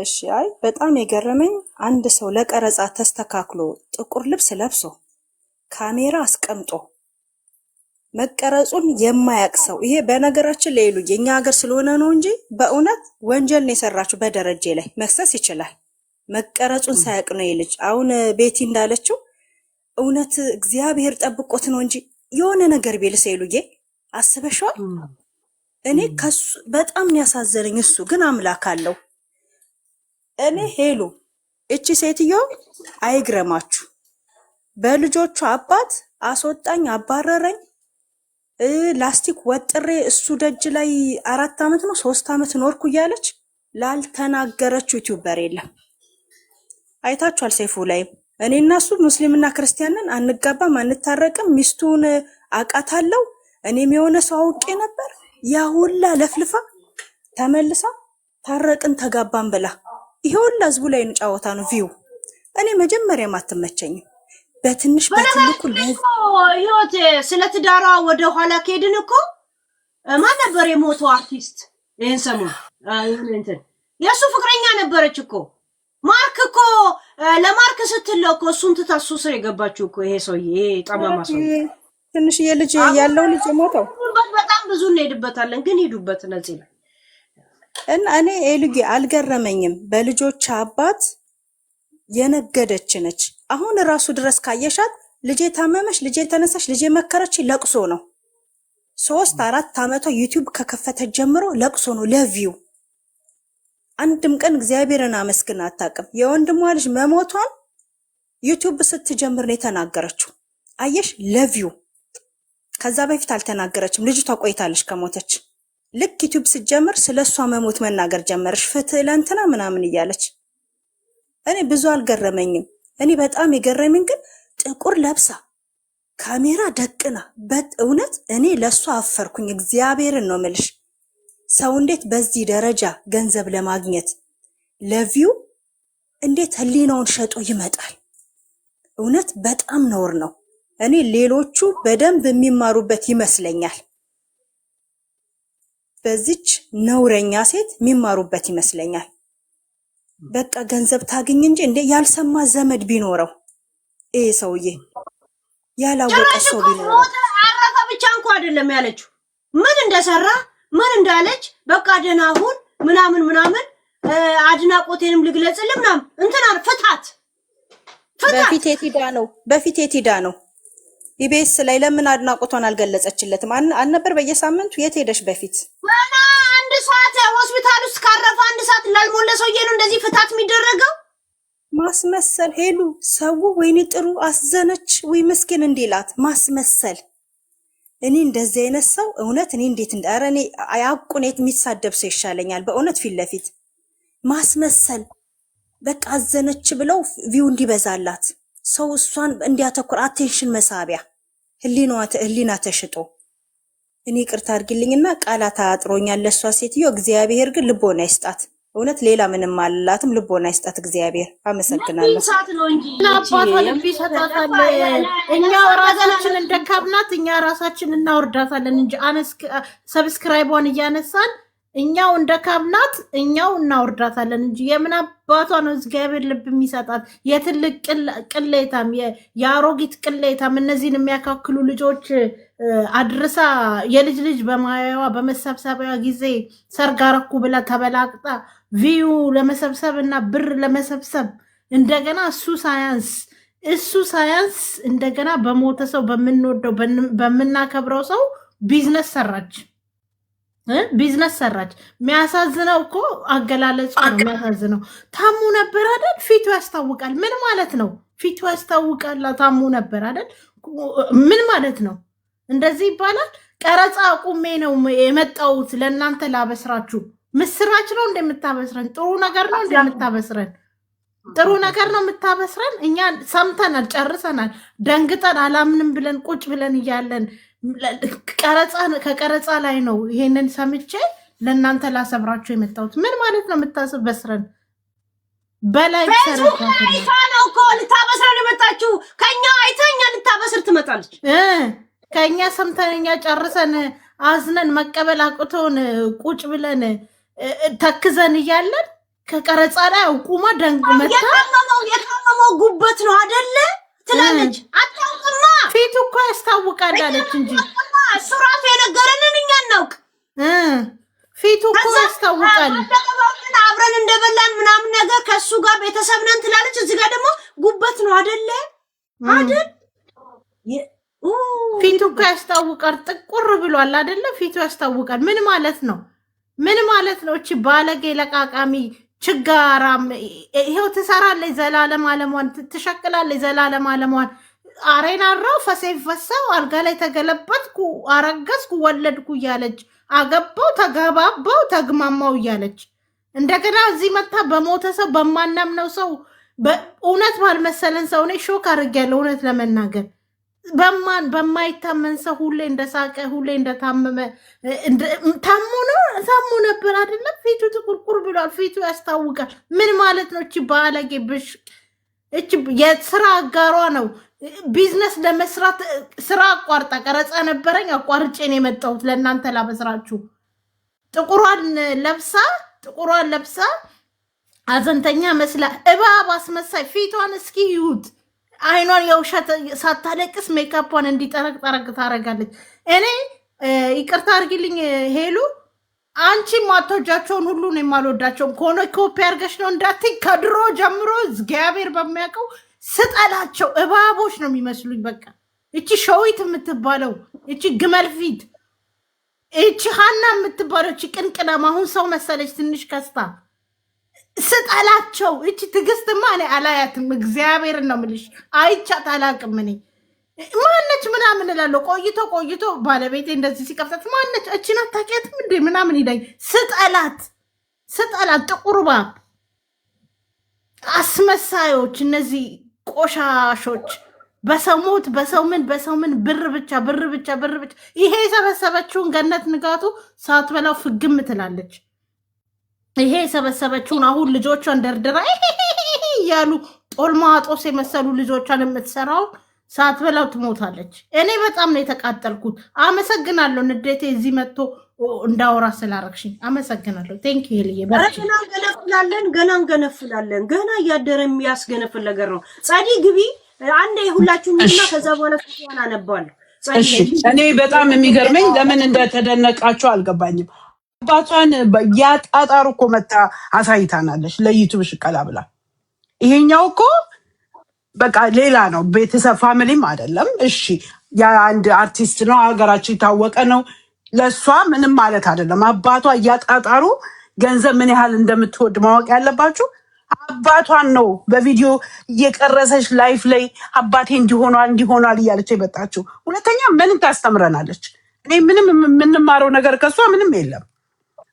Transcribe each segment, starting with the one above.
እሺ አይ በጣም የገረመኝ አንድ ሰው ለቀረጻ ተስተካክሎ ጥቁር ልብስ ለብሶ ካሜራ አስቀምጦ መቀረጹን የማያቅ ሰው ይሄ በነገራችን ላይ ይሉ የኛ ሀገር ስለሆነ ነው እንጂ በእውነት ወንጀል ነው የሰራችው። በደረጃ ላይ መክሰስ ይችላል። መቀረጹን ሳያቅ ነው ይልጅ አሁን ቤቲ እንዳለችው እውነት እግዚአብሔር ጠብቆት ነው እንጂ የሆነ ነገር ቢልስ ይሉዬ አስበሽዋል? እኔ ከሱ በጣም ያሳዘነኝ እሱ ግን አምላክ አለው። እኔ ሄሉ እቺ ሴትዮ አይግረማችሁ በልጆቹ አባት አስወጣኝ አባረረኝ ላስቲክ ወጥሬ እሱ ደጅ ላይ 4 አመት ነው 3 አመት ኖርኩ እያለች ላልተናገረችው ዩቲዩበር የለም። አይታችኋል ሰይፉ ላይ እኔና እሱ ሙስሊምና ክርስቲያንን አንጋባም አንታረቅም ሚስቱን አቃታለሁ እኔም የሆነ ሰው አውቄ ነበር ያ ሁላ ለፍልፋ ተመልሳ ታረቅን ተጋባን ብላ ይሄ ሁላ ህዝቡ ላይ እንጫወታ ነው ቪው። እኔ መጀመሪያም አትመቸኝም በትንሽ በትልቁ ህይወት ስለ ትዳሯ ወደ ኋላ ከሄድን እኮ ማን ነበር የሞተው አርቲስት ይሄን ሰሞን እንትን የሱ ፍቅረኛ ነበረች እኮ ማርክ እኮ ለማርክ ስትለው እኮ እሱን ትታሱ ስር የገባችው እኮ ይሄ ሰውዬ ጠማማ ሰው ትንሽ የልጅ ያለው ልጅ ሞተው በጣም ብዙ እንሄድበታለን ግን ሄዱበት ነዚህ ላይ እና እኔ ኤልጌ አልገረመኝም። በልጆች አባት የነገደች ነች። አሁን ራሱ ድረስ ካየሻት ልጄ ታመመሽ ልጄ ተነሳሽ ልጄ መከረች ለቅሶ ነው። 3-4 አመቷ ዩቲዩብ ከከፈተ ጀምሮ ለቅሶ ነው ለቪው። አንድም ቀን እግዚአብሔርን አመስግና አታውቅም። የወንድሟ ልጅ መሞቷን ዩቲዩብ ስትጀምር ነው የተናገረችው። አየሽ ለቪው። ከዛ በፊት አልተናገረችም። ልጅቷ ቆይታለች ከሞተች። ልክ ዩቲዩብ ስትጀምር ስለሷ መሞት መናገር ጀመረች። ፍትህ ለእንትና ምናምን እያለች እኔ ብዙ አልገረመኝም። እኔ በጣም የገረመኝ ግን ጥቁር ለብሳ ካሜራ ደቅና በእውነት እኔ ለሷ አፈርኩኝ። እግዚአብሔርን ነው የምልሽ። ሰው እንዴት በዚህ ደረጃ ገንዘብ ለማግኘት ለቪው እንዴት ህሊናውን ሸጦ ይመጣል? እውነት በጣም ነውር ነው። እኔ ሌሎቹ በደንብ የሚማሩበት ይመስለኛል። በዚች ነውረኛ ሴት የሚማሩበት ይመስለኛል። በቃ ገንዘብ ታገኝ እንጂ እንዴ ያልሰማ ዘመድ ቢኖረው ይሄ ሰውዬ ያላወቀ ሰው ቢኖረው አረፈ ብቻ እንኳን አይደለም ያለችው ምን እንደሰራ ምን እንዳለች በቃ ደህና ሁን ምናምን አድናቆቴንም ልግለጽልህ ምናምን እንትና ፍታት በፊት የት ሄዳ ነው ኢቢኤስ ላይ ለምን አድናቆቷን አልገለጸችለትም? አልነበር በየሳምንቱ የት ሄደሽ በፊት ማና አንድ ሰዓት ሆስፒታል ውስጥ ካረፈ አንድ ሰዓት ላልሞላ ሰውዬ ነው እንደዚህ ፍታት የሚደረገው? ማስመሰል ሄሉ ሰው ወይኔ ጥሩ አዘነች ወይ ምስኪን እንዲላት ማስመሰል። እኔ እንደዚህ አይነት ሰው እውነት እኔ እንዴት እንዳረኔ አያቁኔት የሚሳደብ ሰው ይሻለኛል በእውነት ፊት ለፊት ማስመሰል። በቃ አዘነች ብለው ቪው እንዲበዛላት ሰው እሷን እንዲያተኩር አቴንሽን መሳቢያ ህሊና ተሽጦ። እኔ ቅርታ አድርግልኝና ቃላት አጥሮኛል ለሷ ሴትዮ። እግዚአብሔር ግን ልቦና ይስጣት። እውነት ሌላ ምንም አላላትም። ልቦና ይስጣት እግዚአብሔር። አመሰግናለሁ። እኛ ራሳችን እንደካብናት እኛ ራሳችን እናወርዳታለን እንጂ ሰብስክራይቧን እያነሳን እኛው እንደካብናት እኛው እናወርዳታለን እንጂ የምን አባቷ ነው እግዚአብሔር ልብ የሚሰጣት? የትልቅ ቅሌታም የአሮጊት ቅሌታም እነዚህን የሚያካክሉ ልጆች አድርሳ የልጅ ልጅ በማያዋ በመሰብሰቢያ ጊዜ ሰርግ አረኩ ብላ ተበላቅጣ ቪዩ ለመሰብሰብ እና ብር ለመሰብሰብ እንደገና እሱ ሳያንስ እንደገና በሞተ ሰው በምንወደው በምናከብረው ሰው ቢዝነስ ሰራች። የሚያሳዝነው እኮ አገላለጹ ነው የሚያሳዝነው። ታሙ ነበር አይደል? ፊቱ ያስታውቃል። ምን ማለት ነው? ፊቱ ያስታውቃል። ታሙ ነበር አይደል? ምን ማለት ነው? እንደዚህ ይባላል? ቀረጻ አቁሜ ነው የመጣሁት ለእናንተ ላበስራችሁ። ምስራች ነው እንደምታበስረን? ጥሩ ነገር ነው እንደምታበስረን? ጥሩ ነገር ነው የምታበስረን? እኛ ሰምተናል፣ ጨርሰናል፣ ደንግጠን አላምንም ብለን ቁጭ ብለን እያለን ከቀረጻ ላይ ነው ይሄንን ሰምቼ ለእናንተ ላሰብራችሁ የመጣሁት። ምን ማለት ነው የምታበስረን? በላይ ይፋ ነው እኮ ልታበስረን የመጣችሁ። ከኛ አይተኛ ልታበስር ትመጣለች። ከኛ ሰምተን እኛ ጨርሰን አዝነን መቀበል አቅቶን ቁጭ ብለን ተክዘን እያለን ከቀረጻ ላይ ቁማ ደንግ መታ የታመመው ጉበት ነው አይደለ ትላለች። አታውቅማ ፊቱ እኮ ያስታውቃል አለች እንጂ እሱ ራሱ የነገረንን እኛ እናውቅ። ፊቱ እኮ ያስታውቃል። አብረን እንደበላን ምናምን ነገር ከሱ ጋር ቤተሰብ ነን ትላለች። እዚህ ጋር ደግሞ ጉበት ነው አይደለ አይደል? ፊቱ እኮ ያስታውቃል። ጥቁር ብሏል አይደለ? ፊቱ ያስታውቃል። ምን ማለት ነው? ምን ማለት ነው? እቺ ባለጌ ለቃቃሚ ችጋራም ይሄው ትሰራለች። ዘላለም አለሟን ትሸክላለች። ዘላለም አለሟን አሬን አራው ፈሰው አልጋ ላይ ተገለበጥኩ፣ አረገዝኩ፣ ወለድኩ እያለች አገባው፣ ተጋባባው፣ ተግማማው እያለች እንደገና እዚህ መታ በሞተ ሰው በማናምነው ሰው በእውነት ባልመሰለን ሰው ነው ሾክ አድርጌያለሁ። እውነት ለመናገር በማይታመን ሰው ሁሌ እንደሳቀ ሁሌ እንደታመመ ታሞ ነበር አይደለም። ፊቱ ጥቁርቁር ብሏል። ፊቱ ያስታውቃል። ምን ማለት ነው? እቺ ባለጌ ብሽቅ እቺ የስራ አጋሯ ነው። ቢዝነስ ለመስራት ስራ አቋርጣ ቀረጻ ነበረኝ አቋርጬ ነው የመጣሁት ለእናንተ ላበስራችሁ። ጥቁሯን ለብሳ አዘንተኛ መስላ እባብ አስመሳይ ፊቷን እስኪ ይዩት። አይኗን የውሸት ሳታለቅስ ሜካፓን እንዲጠረቅ ታረጋለች። እኔ ይቅርታ አድርጊልኝ ሄሉ፣ አንቺ ማትወጃቸውን ሁሉ ነው የማልወዳቸውም ከሆነ ኮፒ አድርገሽ ነው እንዳትይ። ከድሮ ጀምሮ እግዚአብሔር በሚያውቀው ስጠላቸው እባቦች ነው የሚመስሉኝ። በቃ እቺ ሸዊት የምትባለው እቺ ግመል ፊት እቺ ሀና የምትባለው እቺ ቅንቅናም አሁን ሰው መሰለች ትንሽ ከስታ ስጠላቸው። እቺ ትዕግስትማ እኔ አላያትም። እግዚአብሔርን ነው የምልሽ አይቻት አላቅም። እኔ ማነች ምናምን እላለሁ። ቆይቶ ባለቤቴ እንደዚህ ሲቀፍታት ማነች እቺን አታውቂያትም እንዴ ምናምን ይለኝ። ስጠላት ጥቁር እባብ አስመሳዮች፣ እነዚህ ቆሻሾች በሰው ሞት በሰው ምን ብር ብቻ። ይሄ የሰበሰበችውን ገነት ንጋቱ ሳትበላው ፍግም ትላለች። ይሄ የሰበሰበችውን አሁን ልጆቿን ደርድራ እያሉ ጦልማጦስ የመሰሉ ልጆቿን የምትሰራውን ሳትበላው ትሞታለች። እኔ በጣም ነው የተቃጠልኩት። አመሰግናለሁ ንዴቴ እዚህ መጥቶ እንዳወራ ስላረግሽኝ አመሰግናለሁ። ቴንክ ዩ ሄልዬ። ገና እንገነፍላለን። ገና እያደረ የሚያስገነፍል ነገር ነው። ጻዲ ግቢ አንዴ ሁላችሁ ምንና ከዛ በኋላ ፍቷን አነባለሁ። እሺ እኔ በጣም የሚገርመኝ ለምን እንደተደነቃችሁ አልገባኝም። አባቷን ያጣጣሩ እኮ መታ አሳይታናለች ለዩቲዩብ ሽቀላ ብላ። ይሄኛው እኮ በቃ ሌላ ነው። ቤተሰብ ፋሚሊም አይደለም። እሺ የአንድ አርቲስት ነው፣ ሀገራችን የታወቀ ነው። ለእሷ ምንም ማለት አይደለም። አባቷ እያጣጣሩ ገንዘብ ምን ያህል እንደምትወድ ማወቅ ያለባችሁ አባቷን ነው። በቪዲዮ እየቀረሰች ላይፍ ላይ አባቴ እንዲሆኗል እያለች የመጣችው። ሁለተኛ ምን ታስተምረናለች? እኔ ምንም የምንማረው ነገር ከእሷ ምንም የለም።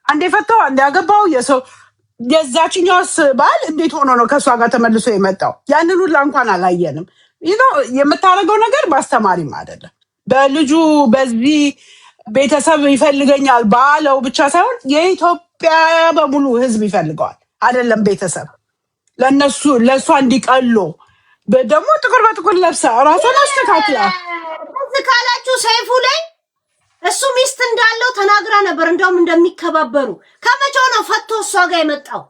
አንዴ ፈታው አንዴ ያገባው የሰው የዛችኛውስ ባል እንዴት ሆኖ ነው ከእሷ ጋር ተመልሶ የመጣው? ያንን ሁላ እንኳን አላየንም። የምታደርገው ነገር በአስተማሪም አይደለም። በልጁ በዚህ ቤተሰብ ይፈልገኛል ባለው ብቻ ሳይሆን የኢትዮጵያ በሙሉ ሕዝብ ይፈልገዋል። አይደለም ቤተሰብ ለእሷ እንዲቀሎ ደግሞ ጥቁር በጥቁር ለብሳ ራሷን አስተካክላ እዚህ ካላችሁ ሰይፉ ላይ እሱ ሚስት እንዳለው ተናግራ ነበር። እንደውም እንደሚከባበሩ ከመቼው ነው ፈቶ እሷ ጋር የመጣው?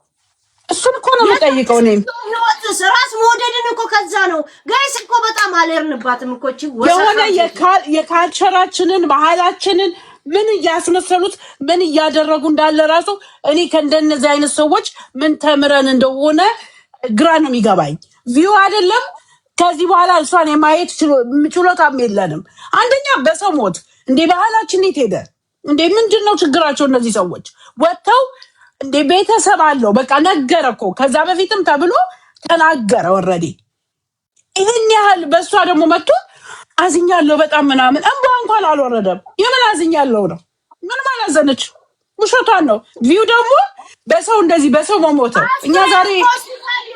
እሱን እኮ ነው የምጠይቀው። እኔም ራስ መውደድን እኮ ከዛ ነው ጋይስ እኮ በጣም አልሄድንባትም እኮ የሆነ የካልቸራችንን ባህላችንን ምን እያስመሰሉት ምን እያደረጉ እንዳለ ራሱ እኔ ከእንደነዚህ አይነት ሰዎች ምን ተምረን እንደሆነ ግራ ነው የሚገባኝ። ቪው አይደለም ከዚህ በኋላ እሷን የማየት ችሎታም የለንም። አንደኛ በሰው ሞት እንዴ ባህላችን የት ሄደ እንዴ? ምንድን ነው ችግራቸው? እነዚህ ሰዎች ወጥተው እንዴ ቤተሰብ አለው በቃ ነገረ እኮ ከዛ በፊትም ተብሎ ተናገረ ወረዴ። ይህን ያህል በእሷ ደግሞ መጥቶ አዝኛለሁ በጣም ምናምን እንባ እንኳን አልወረደም። የምን አዝኛለሁ ነው? ምንም አላዘነች። ውሸቷን ነው። ቪው ደግሞ በሰው እንደዚህ በሰው መሞተ እኛ ዛሬ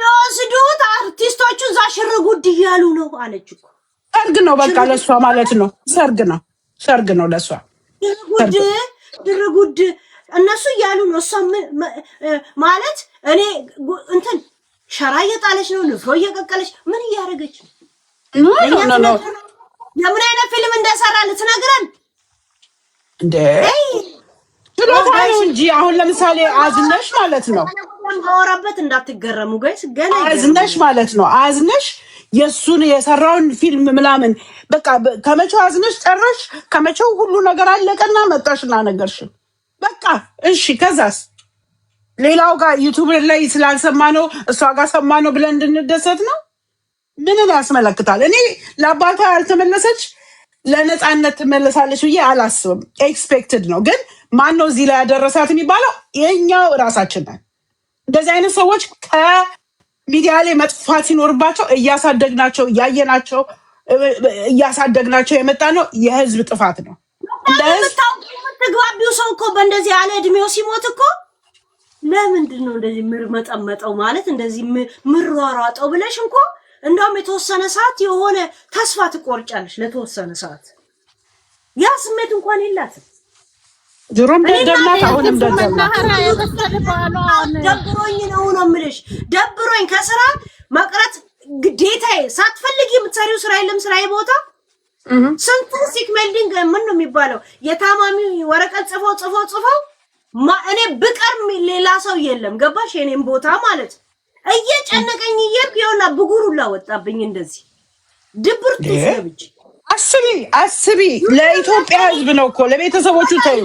ወስዱት አርቲስቶቹ እዛ ሽር ጉድ እያሉ ነው አለች እኮ። ሰርግ ነው በቃ ለእሷ ማለት ነው። ሰርግ ነው ለእሷ ድርጉድ እነሱ እያሉ ነው። እሷ ማለት እኔ እንትን ሸራ እየጣለች ነው፣ ንፍሮ እየቀቀለች ምን እያደረገች ነው? ለምን አይነት ፊልም እንደሰራ ልትነግረን እንዴ? ችሎታ ነው እንጂ አሁን ለምሳሌ አዝነሽ ማለት ነው ማወራበት እንዳትገረሙ ጋይስ፣ ገና አዝነሽ ማለት ነው አዝነሽ የሱን የሰራውን ፊልም ምናምን በቃ ከመቼው አዝነሽ ጨረሽ፣ ከመቼው ሁሉ ነገር አለቀና መጣሽና ነገርሽ በቃ እሺ። ከዛስ ሌላው ጋር ዩቲዩብ ላይ ስላልሰማ ነው እሷ ጋር ሰማ ነው ብለን እንድንደሰት ነው? ምንን ያስመለክታል? እኔ ለአባቷ ያልተመለሰች ለነፃነት ትመለሳለች ብዬ አላስብም። ኤክስፔክትድ ነው። ግን ማን ነው እዚህ ላይ ያደረሳት የሚባለው? የኛው እራሳችን ነን። እንደዚህ አይነት ሰዎች ከሚዲያ ላይ መጥፋት ሲኖርባቸው እያሳደግናቸው እያየናቸው እያሳደግናቸው የመጣ ነው። የህዝብ ጥፋት ነው። የምትግባቢው ሰው እኮ በእንደዚህ ያለ እድሜው ሲሞት እኮ ለምንድን ነው እንደዚህ ምርመጠመጠው ማለት እንደዚህ ምሯሯጠው ብለሽ እንኳ እንደውም የተወሰነ ሰዓት የሆነ ተስፋ ትቆርጫለሽ። ለተወሰነ ሰዓት ያ ስሜት እንኳን የላትም። ድሮም ደደብናት አሁንም ደደብናት። ደብሮኝ ነው የምልሽ። ደብሮኝ ከስራ መቅረት ግዴታዬ። ሳትፈልጊ የምትሰሪው ስራ የለም ስራዬ ቦታ ስንቱ ሲክ ሜልዲንግ ምን ነው የሚባለው የታማሚ ወረቀት ጽፈው እኔ ብቀር ሌላ ሰው የለም። ገባሽ? የኔም ቦታ ማለት እየጨነቀኝ እየርኩ የሆነ ብጉሩላ ወጣብኝ። እንደዚህ ድብርቱ ስለብጅ አስቢ ለኢትዮጵያ ህዝብ ነው እኮ ለቤተሰቦቹ ተዩ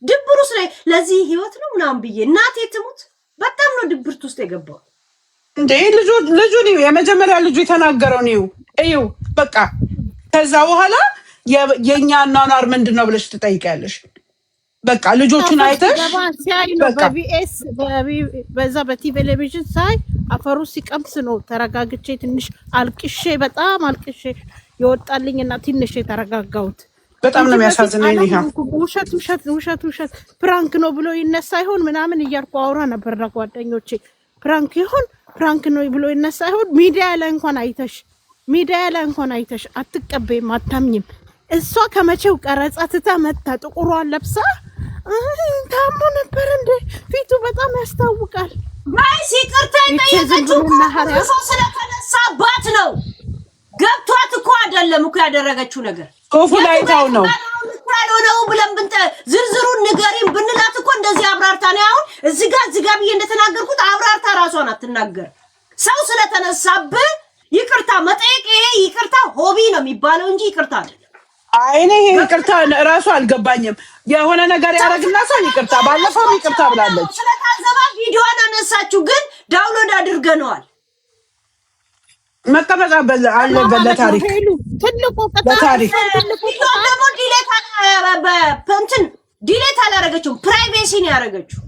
ድብሩ ስለ ለዚህ ህይወት ነው ምናምን ብዬ እናቴ ትሙት በጣም ነው ድብርት ውስጥ የገባው። እንዴ ልጁ ነው የመጀመሪያ ልጁ የተናገረው ነው እዩ በቃ። ከዛ በኋላ የኛ እናናር ምንድነው ብለሽ ትጠይቂያለሽ። በቃ ልጆቹን አይተሽ በቢኤስ በዛ በቴሌቪዥን ሳይ አፈሩ ሲቀምስ ነው ተረጋግቼ ትንሽ አልቅሼ በጣም አልቅሼ የወጣልኝና ትንሽ የተረጋጋሁት። በጣም ነው የሚያሳዝነኝ። ውሸት ፕራንክ ነው ብሎ ይነሳ ይሆን ምናምን እያልኩ አውራ ነበር ለጓደኞቼ። ፕራንክ ነው ብሎ ይነሳ ይሆን ሚዲያ ላይ እንኳን አይተሽ አትቀበይም፣ አታምኝም። እሷ ከመቼው ቀረጻ ትታ መታ ጥቁሯን ለብሳ ታሞ ነበር እንዴ? ፊቱ በጣም ያስታውቃል። ጋይስ ይቅርታ ይጠይቃችሁ ሰው ስለተነሳባት ነው። ገብቷት እኮ አይደለም እኮ ያደረገችው ነገር ሶፉ ላይ ታው ነው ያልሆነው ብለን ዝርዝሩን ንገሪን ብንላት እኮ እንደዚህ አብራርታ ነው። አሁን እዚህ ጋር ብዬ እንደተናገርኩት አብራርታ ራሷን አትናገር። ሰው ስለተነሳብህ ይቅርታ መጠየቅ ይሄ ይቅርታ ሆቢ ነው የሚባለው እንጂ ይቅርታ አይደለም። አይኔ ይሄ ይቅርታ ራሱ አልገባኝም። የሆነ ነገር ያረግና ሰው ይቅርታ ባለፈው ይቅርታ ብላለች። ስለታዘባ ቪዲዮዋን አነሳችሁ፣ ግን ዳውንሎድ አድርገነዋል። መቀመጫ አለበት ለታሪክ ትልቁ ለታሪክ ደግሞ ዲሌት አላረገችው፣ ፕራይቬሲ ነው ያረገችው።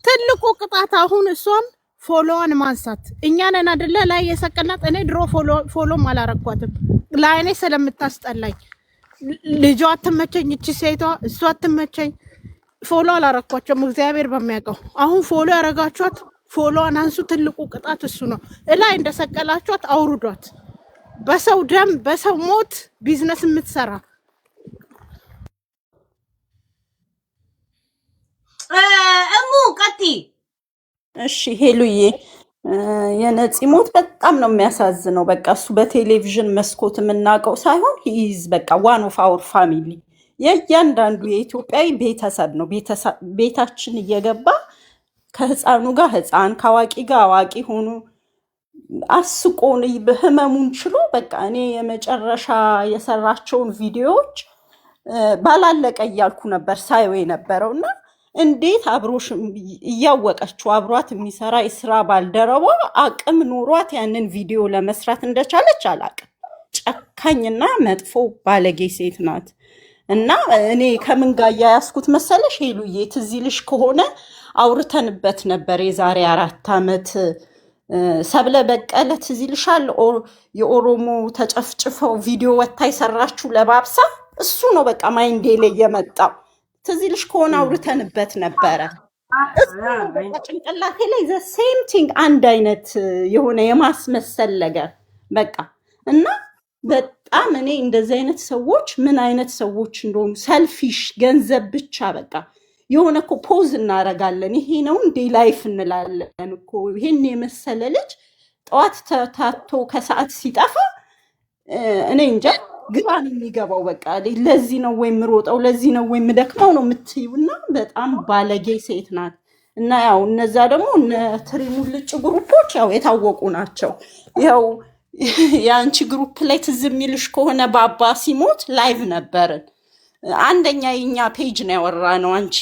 ትልቁ ቅጣት አሁን እሷን ፎሎዋን ማንሳት። እኛ ነን አይደለ ላይ የሰቀልናት። እኔ ድሮ ፎሎም አላረኳትም ለአይኔ ስለምታስጠላኝ። ልጇ አትመቸኝ፣ እቺ ሴቷ እሷ አትመቸኝ። ፎሎ አላረኳቸውም እግዚአብሔር በሚያውቀው። አሁን ፎሎ ያረጋችኋት ፎሎዋን አንሱ። ትልቁ ቅጣት እሱ ነው። እላይ እንደሰቀላችኋት አውርዷት። በሰው ደም በሰው ሞት ቢዝነስ የምትሰራ እሙ ቀጢ። እሺ ሄሉዬ፣ የነፂ ሞት በጣም ነው የሚያሳዝነው። በቃ እሱ በቴሌቪዥን መስኮት የምናውቀው ሳይሆን ሂዝ በቃ ዋን ኦፍ አወር ፋሚሊ፣ የእያንዳንዱ የኢትዮጵያዊ ቤተሰብ ነው። ቤታችን እየገባ ከህፃኑ ጋር ህፃን ከአዋቂ ጋር አዋቂ ሆኑ አስቆን በህመሙን ችሎ በቃ እኔ የመጨረሻ የሰራቸውን ቪዲዮዎች ባላለቀ እያልኩ ነበር ሳይው የነበረው እና እንዴት አብሮሽ እያወቀችው አብሯት የሚሰራ የስራ ባልደረባ አቅም ኖሯት ያንን ቪዲዮ ለመስራት እንደቻለች አላቅም። ጨካኝና መጥፎ ባለጌ ሴት ናት። እና እኔ ከምን ጋር ያያስኩት መሰለሽ ሄሉዬ፣ ትዝ ይልሽ ከሆነ አውርተንበት ነበር የዛሬ 4 ዓመት ሰብለ በቀለ ትዝ ይልሻል? የኦሮሞ ተጨፍጭፈው ቪዲዮ ወታ ይሰራችሁ ለባብሳ። እሱ ነው በቃ ማይንዴ ላይ የመጣው። ትዝ ይልሽ ከሆነ አውርተንበት ነበረ። ጭንቅላቴ ላይ ዘ ሴም ቲንግ አንድ አይነት የሆነ የማስመሰል ነገር በቃ እና በጣም እኔ እንደዚህ አይነት ሰዎች ምን አይነት ሰዎች እንደሆኑ ሰልፊሽ፣ ገንዘብ ብቻ በቃ የሆነ እኮ ፖዝ እናረጋለን። ይሄ ነው እንዴ ላይፍ እንላለን እኮ። ይሄን የመሰለ ልጅ ጠዋት ታቶ ከሰዓት ሲጠፋ እኔ እንጃ ግራ ነው የሚገባው። በቃ ለዚህ ነው ወይ የምሮጠው፣ ለዚህ ነው ወይ የምደክመው ነው የምትይው። እና በጣም ባለጌ ሴት ናት። እና ያው እነዛ ደግሞ እነ ትሪሙልጭ ግሩፖች ያው የታወቁ ናቸው። ያው የአንቺ ግሩፕ ላይ ትዝ የሚልሽ ከሆነ ባባ ሲሞት ላይቭ ነበርን። አንደኛ የኛ ፔጅ ነው ያወራ ነው። አንቺ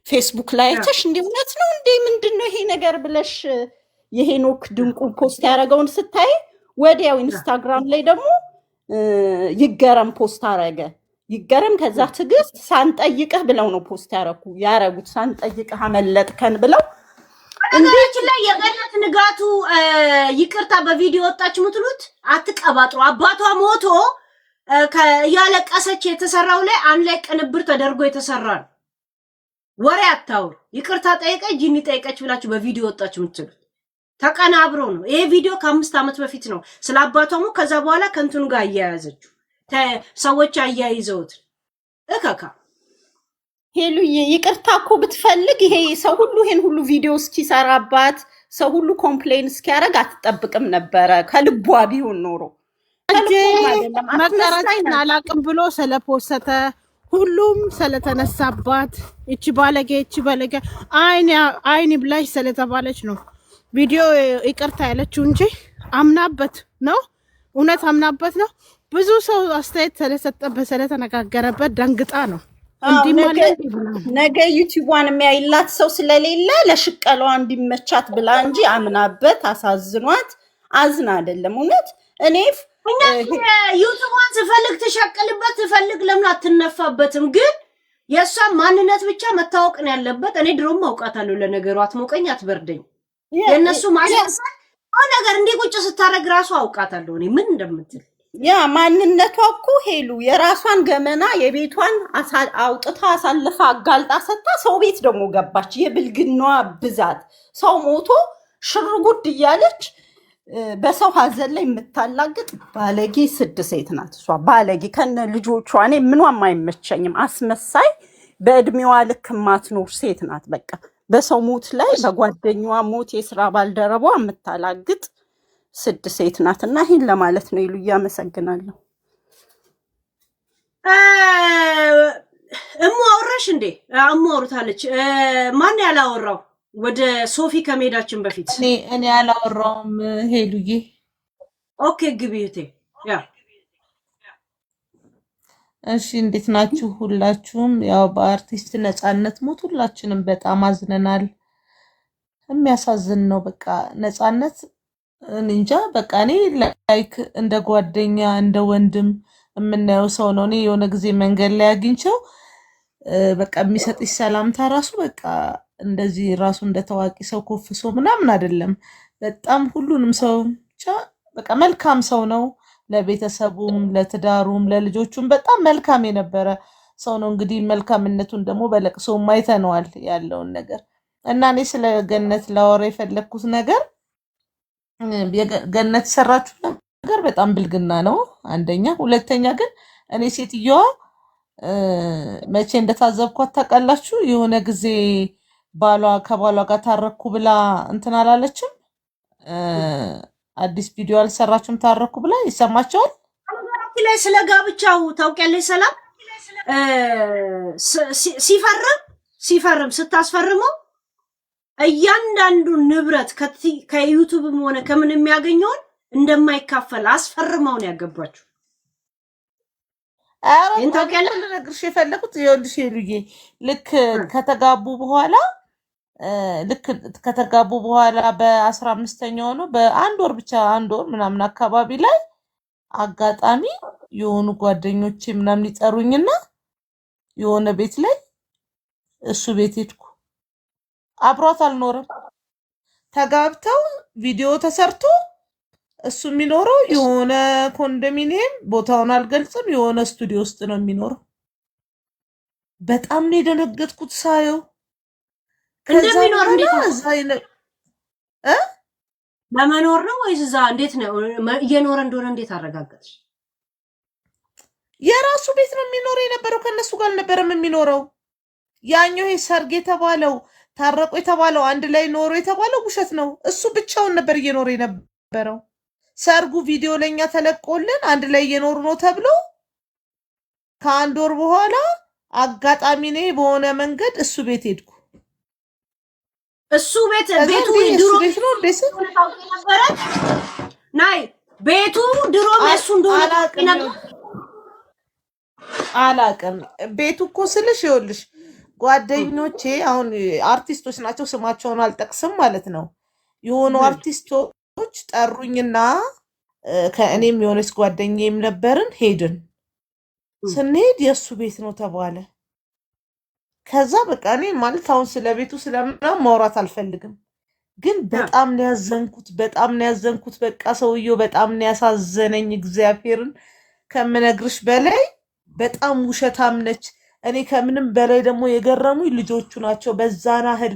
ፌስቡክ ላይ አይተሽ እንደ እውነት ነው እንዴ ምንድን ነው ይሄ ነገር ብለሽ የሄኖክ ድንቁ ፖስት ያደረገውን ስታይ ወዲያው ኢንስታግራም ላይ ደግሞ ይገረም ፖስት አረገ። ይገረም ከዛ ትዕግስት ሳንጠይቅህ ብለው ነው ፖስት ያረጉት። ሳንጠይቅህ አመለጥከን ብለው ነገራችን ላይ የገነት ንጋቱ ይቅርታ በቪዲዮ ወጣች ምትሉት አትቀባጥሩ። አባቷ ሞቶ ያለቀሰች የተሰራው ላይ አንድ ላይ ቅንብር ተደርጎ የተሰራ ነው። ወሬ አታውሩ። ይቅርታ ጠይቀች ጂኒ ጠይቀች ብላችሁ በቪዲዮ ወጣች ምትሉት ተቀናብሮ ነው። ይሄ ቪዲዮ ከ5 ዓመት በፊት ነው ስለ አባቷ ሞት። ከዛ በኋላ ከንቱን ጋር አያያዘችው ሰዎች አያይዘውት እከካ ሄሉዬ ይቅርታ እኮ ብትፈልግ ይሄ ሰው ሁሉ ይሄን ሁሉ ቪዲዮ እስኪሰራባት ሰው ሁሉ ኮምፕሌን እስኪያደርግ አትጠብቅም ነበረ። ከልቧ ቢሆን ኖሮ መቀረጽን አላቅም ብሎ ስለፖሰተ ሁሉም ስለተነሳባት እቺ ባለጌ አይን ብላሽ ስለተባለች ነው ቪዲዮ ይቅርታ ያለችው እንጂ አምናበት ነው። እውነት አምናበት ነው። ብዙ ሰው አስተያየት ስለሰጠበት ስለተነጋገረበት ደንግጣ ነው። ነገ ዩቲዩብዋን የሚያይላት ሰው ስለሌለ ለሽቀሏ እንዲመቻት ብላ እንጂ አምናበት አሳዝኗት አዝና አይደለም። እውነት እኔ ዩቲዩብዋን ስፈልግ ትሸቅልበት ትፈልግ ለምን አትነፋበትም? ግን የእሷን ማንነት ብቻ መታወቅ ነው ያለበት። እኔ ድሮም አውቃታለሁ። ለነገሩ አትሞቀኝ አትበርደኝ። የእነሱ ማንነት ነገር እንዲህ ቁጭ ስታረግ ራሱ አውቃታለሁ እኔ ምን እንደምትል። ያ ማንነቷ እኮ ሄሉ የራሷን ገመና የቤቷን አውጥታ አሳልፋ አጋልጣ ሰጣ ሰው ቤት ደግሞ ገባች። የብልግናዋ ብዛት ሰው ሞቶ ሽርጉድ እያለች በሰው ሀዘን ላይ የምታላግጥ ባለጌ ስድ ሴት ናት እሷ። ባለጌ ከነ ልጆቿ እኔ ምኗም አይመቸኝም። አስመሳይ በእድሜዋ ልክ ማትኖር ሴት ናት። በቃ በሰው ሞት ላይ በጓደኛዋ ሞት የስራ ባልደረቧ የምታላግጥ ስድ ሴት ናት። እና ይሄን ለማለት ነው። ይሉ እያመሰግናለሁ። እሙ አወራሽ እንዴ? እሙ አውርታለች። ማን ያላወራው? ወደ ሶፊ ከመሄዳችን በፊት እኔ አላወራውም ሄሉዬ። ኦኬ ግቢቴ። ያ እሺ፣ እንዴት ናችሁ ሁላችሁም? ያው በአርቲስት ነፃነት ሞት ሁላችንም በጣም አዝነናል። የሚያሳዝን ነው። በቃ ነፃነት እንጃ በቃ እኔ ላይክ እንደ ጓደኛ እንደ ወንድም የምናየው ሰው ነው። እኔ የሆነ ጊዜ መንገድ ላይ አግኝቸው በቃ የሚሰጥሽ ሰላምታ ራሱ በቃ እንደዚህ ራሱ እንደ ታዋቂ ሰው ኮፍሶ ምናምን አይደለም። በጣም ሁሉንም ሰው ብቻ በቃ መልካም ሰው ነው። ለቤተሰቡም ለትዳሩም ለልጆቹም በጣም መልካም የነበረ ሰው ነው። እንግዲህ መልካምነቱን ደግሞ በለቅሶ አይተነዋል ያለውን ነገር እና እኔ ስለ ገነት ላወራ የፈለኩት ነገር ገነት ሰራችሁ ነገር በጣም ብልግና ነው አንደኛ። ሁለተኛ ግን እኔ ሴትዮዋ መቼ እንደታዘብኳት ታውቃላችሁ? የሆነ ጊዜ ከባሏ ጋር ታረኩ ብላ እንትን አላለችም? አዲስ ቪዲዮ አልሰራችም ታረኩ ብላ ይሰማቸዋል። ላይ ስለ ጋብቻው ታውቂያለሽ? ሰላም ሲፈርም ስታስፈርመው እያንዳንዱ ንብረት ከዩቲዩብም ሆነ ከምን የሚያገኘውን እንደማይካፈል አስፈርመው ነው ያገባችው። ታውቂያለሽ? ልነግርሽ የፈለኩት ይኸውልሽ ሄሉዬ ልክ ከተጋቡ በኋላ በ15ኛው ነው በአንድ ወር ብቻ አንድ ወር ምናምን አካባቢ ላይ አጋጣሚ የሆኑ ጓደኞቼ ምናምን ይጠሩኝና የሆነ ቤት ላይ እሱ ቤት ሄድኩ። አብሯት አልኖርም። ተጋብተው ቪዲዮ ተሰርቶ እሱ የሚኖረው የሆነ ኮንዶሚኒየም ቦታውን አልገልጽም የሆነ ስቱዲዮ ውስጥ ነው የሚኖረው። በጣም ነው የደነገጥኩት ሳየው። እንደሚኖር ለመኖር ነው ወይስ እዛ እንዴት ነው እየኖረ እንደሆነ እንዴት አረጋገጥሽ? የራሱ ቤት ነው የሚኖረው የነበረው። ከነሱ ጋር አልነበረም የሚኖረው። ያኛው ይሄ ሰርግ የተባለው ታረቁ የተባለው አንድ ላይ ኖሮ የተባለው ውሸት ነው። እሱ ብቻውን ነበር እየኖረ የነበረው። ሰርጉ ቪዲዮ ለኛ ተለቆልን አንድ ላይ እየኖሩ ነው ተብሎ ከአንድ ወር በኋላ አጋጣሚ እኔ በሆነ መንገድ እሱ ቤት ሄድኩ። እሱ ቤት ከዛ ቤቱ እንዴ የእሱ ድሮ ቤት ነው እንዴ ስል እንደሆነ ታውቂ ነበረ? ናይ ቤቱ ድሮ የሱ እንደሆነ ታውቂ አላቅም ነበር? አላቅም። ቤቱ እኮ ስልሽ ይኸውልሽ ጓደኞቼ አሁን አርቲስቶች ናቸው፣ ስማቸውን አልጠቅስም ማለት ነው። የሆኑ አርቲስቶች ጠሩኝና ከእኔም የሆነች ጓደኛዬም ነበርን። ሄድን። ስንሄድ የእሱ ቤት ነው ተባለ። ከዛ በቃ እኔ ማለት አሁን ስለ ቤቱ ስለምናምን ማውራት አልፈልግም፣ ግን በጣም ነው ያዘንኩት፣ በጣም ነው ያዘንኩት። በቃ ሰውየው በጣም ነው ያሳዘነኝ። እግዚአብሔርን ከምነግርሽ በላይ በጣም ውሸታም ነች። እኔ ከምንም በላይ ደግሞ የገረሙኝ ልጆቹ ናቸው። በዛን ያህል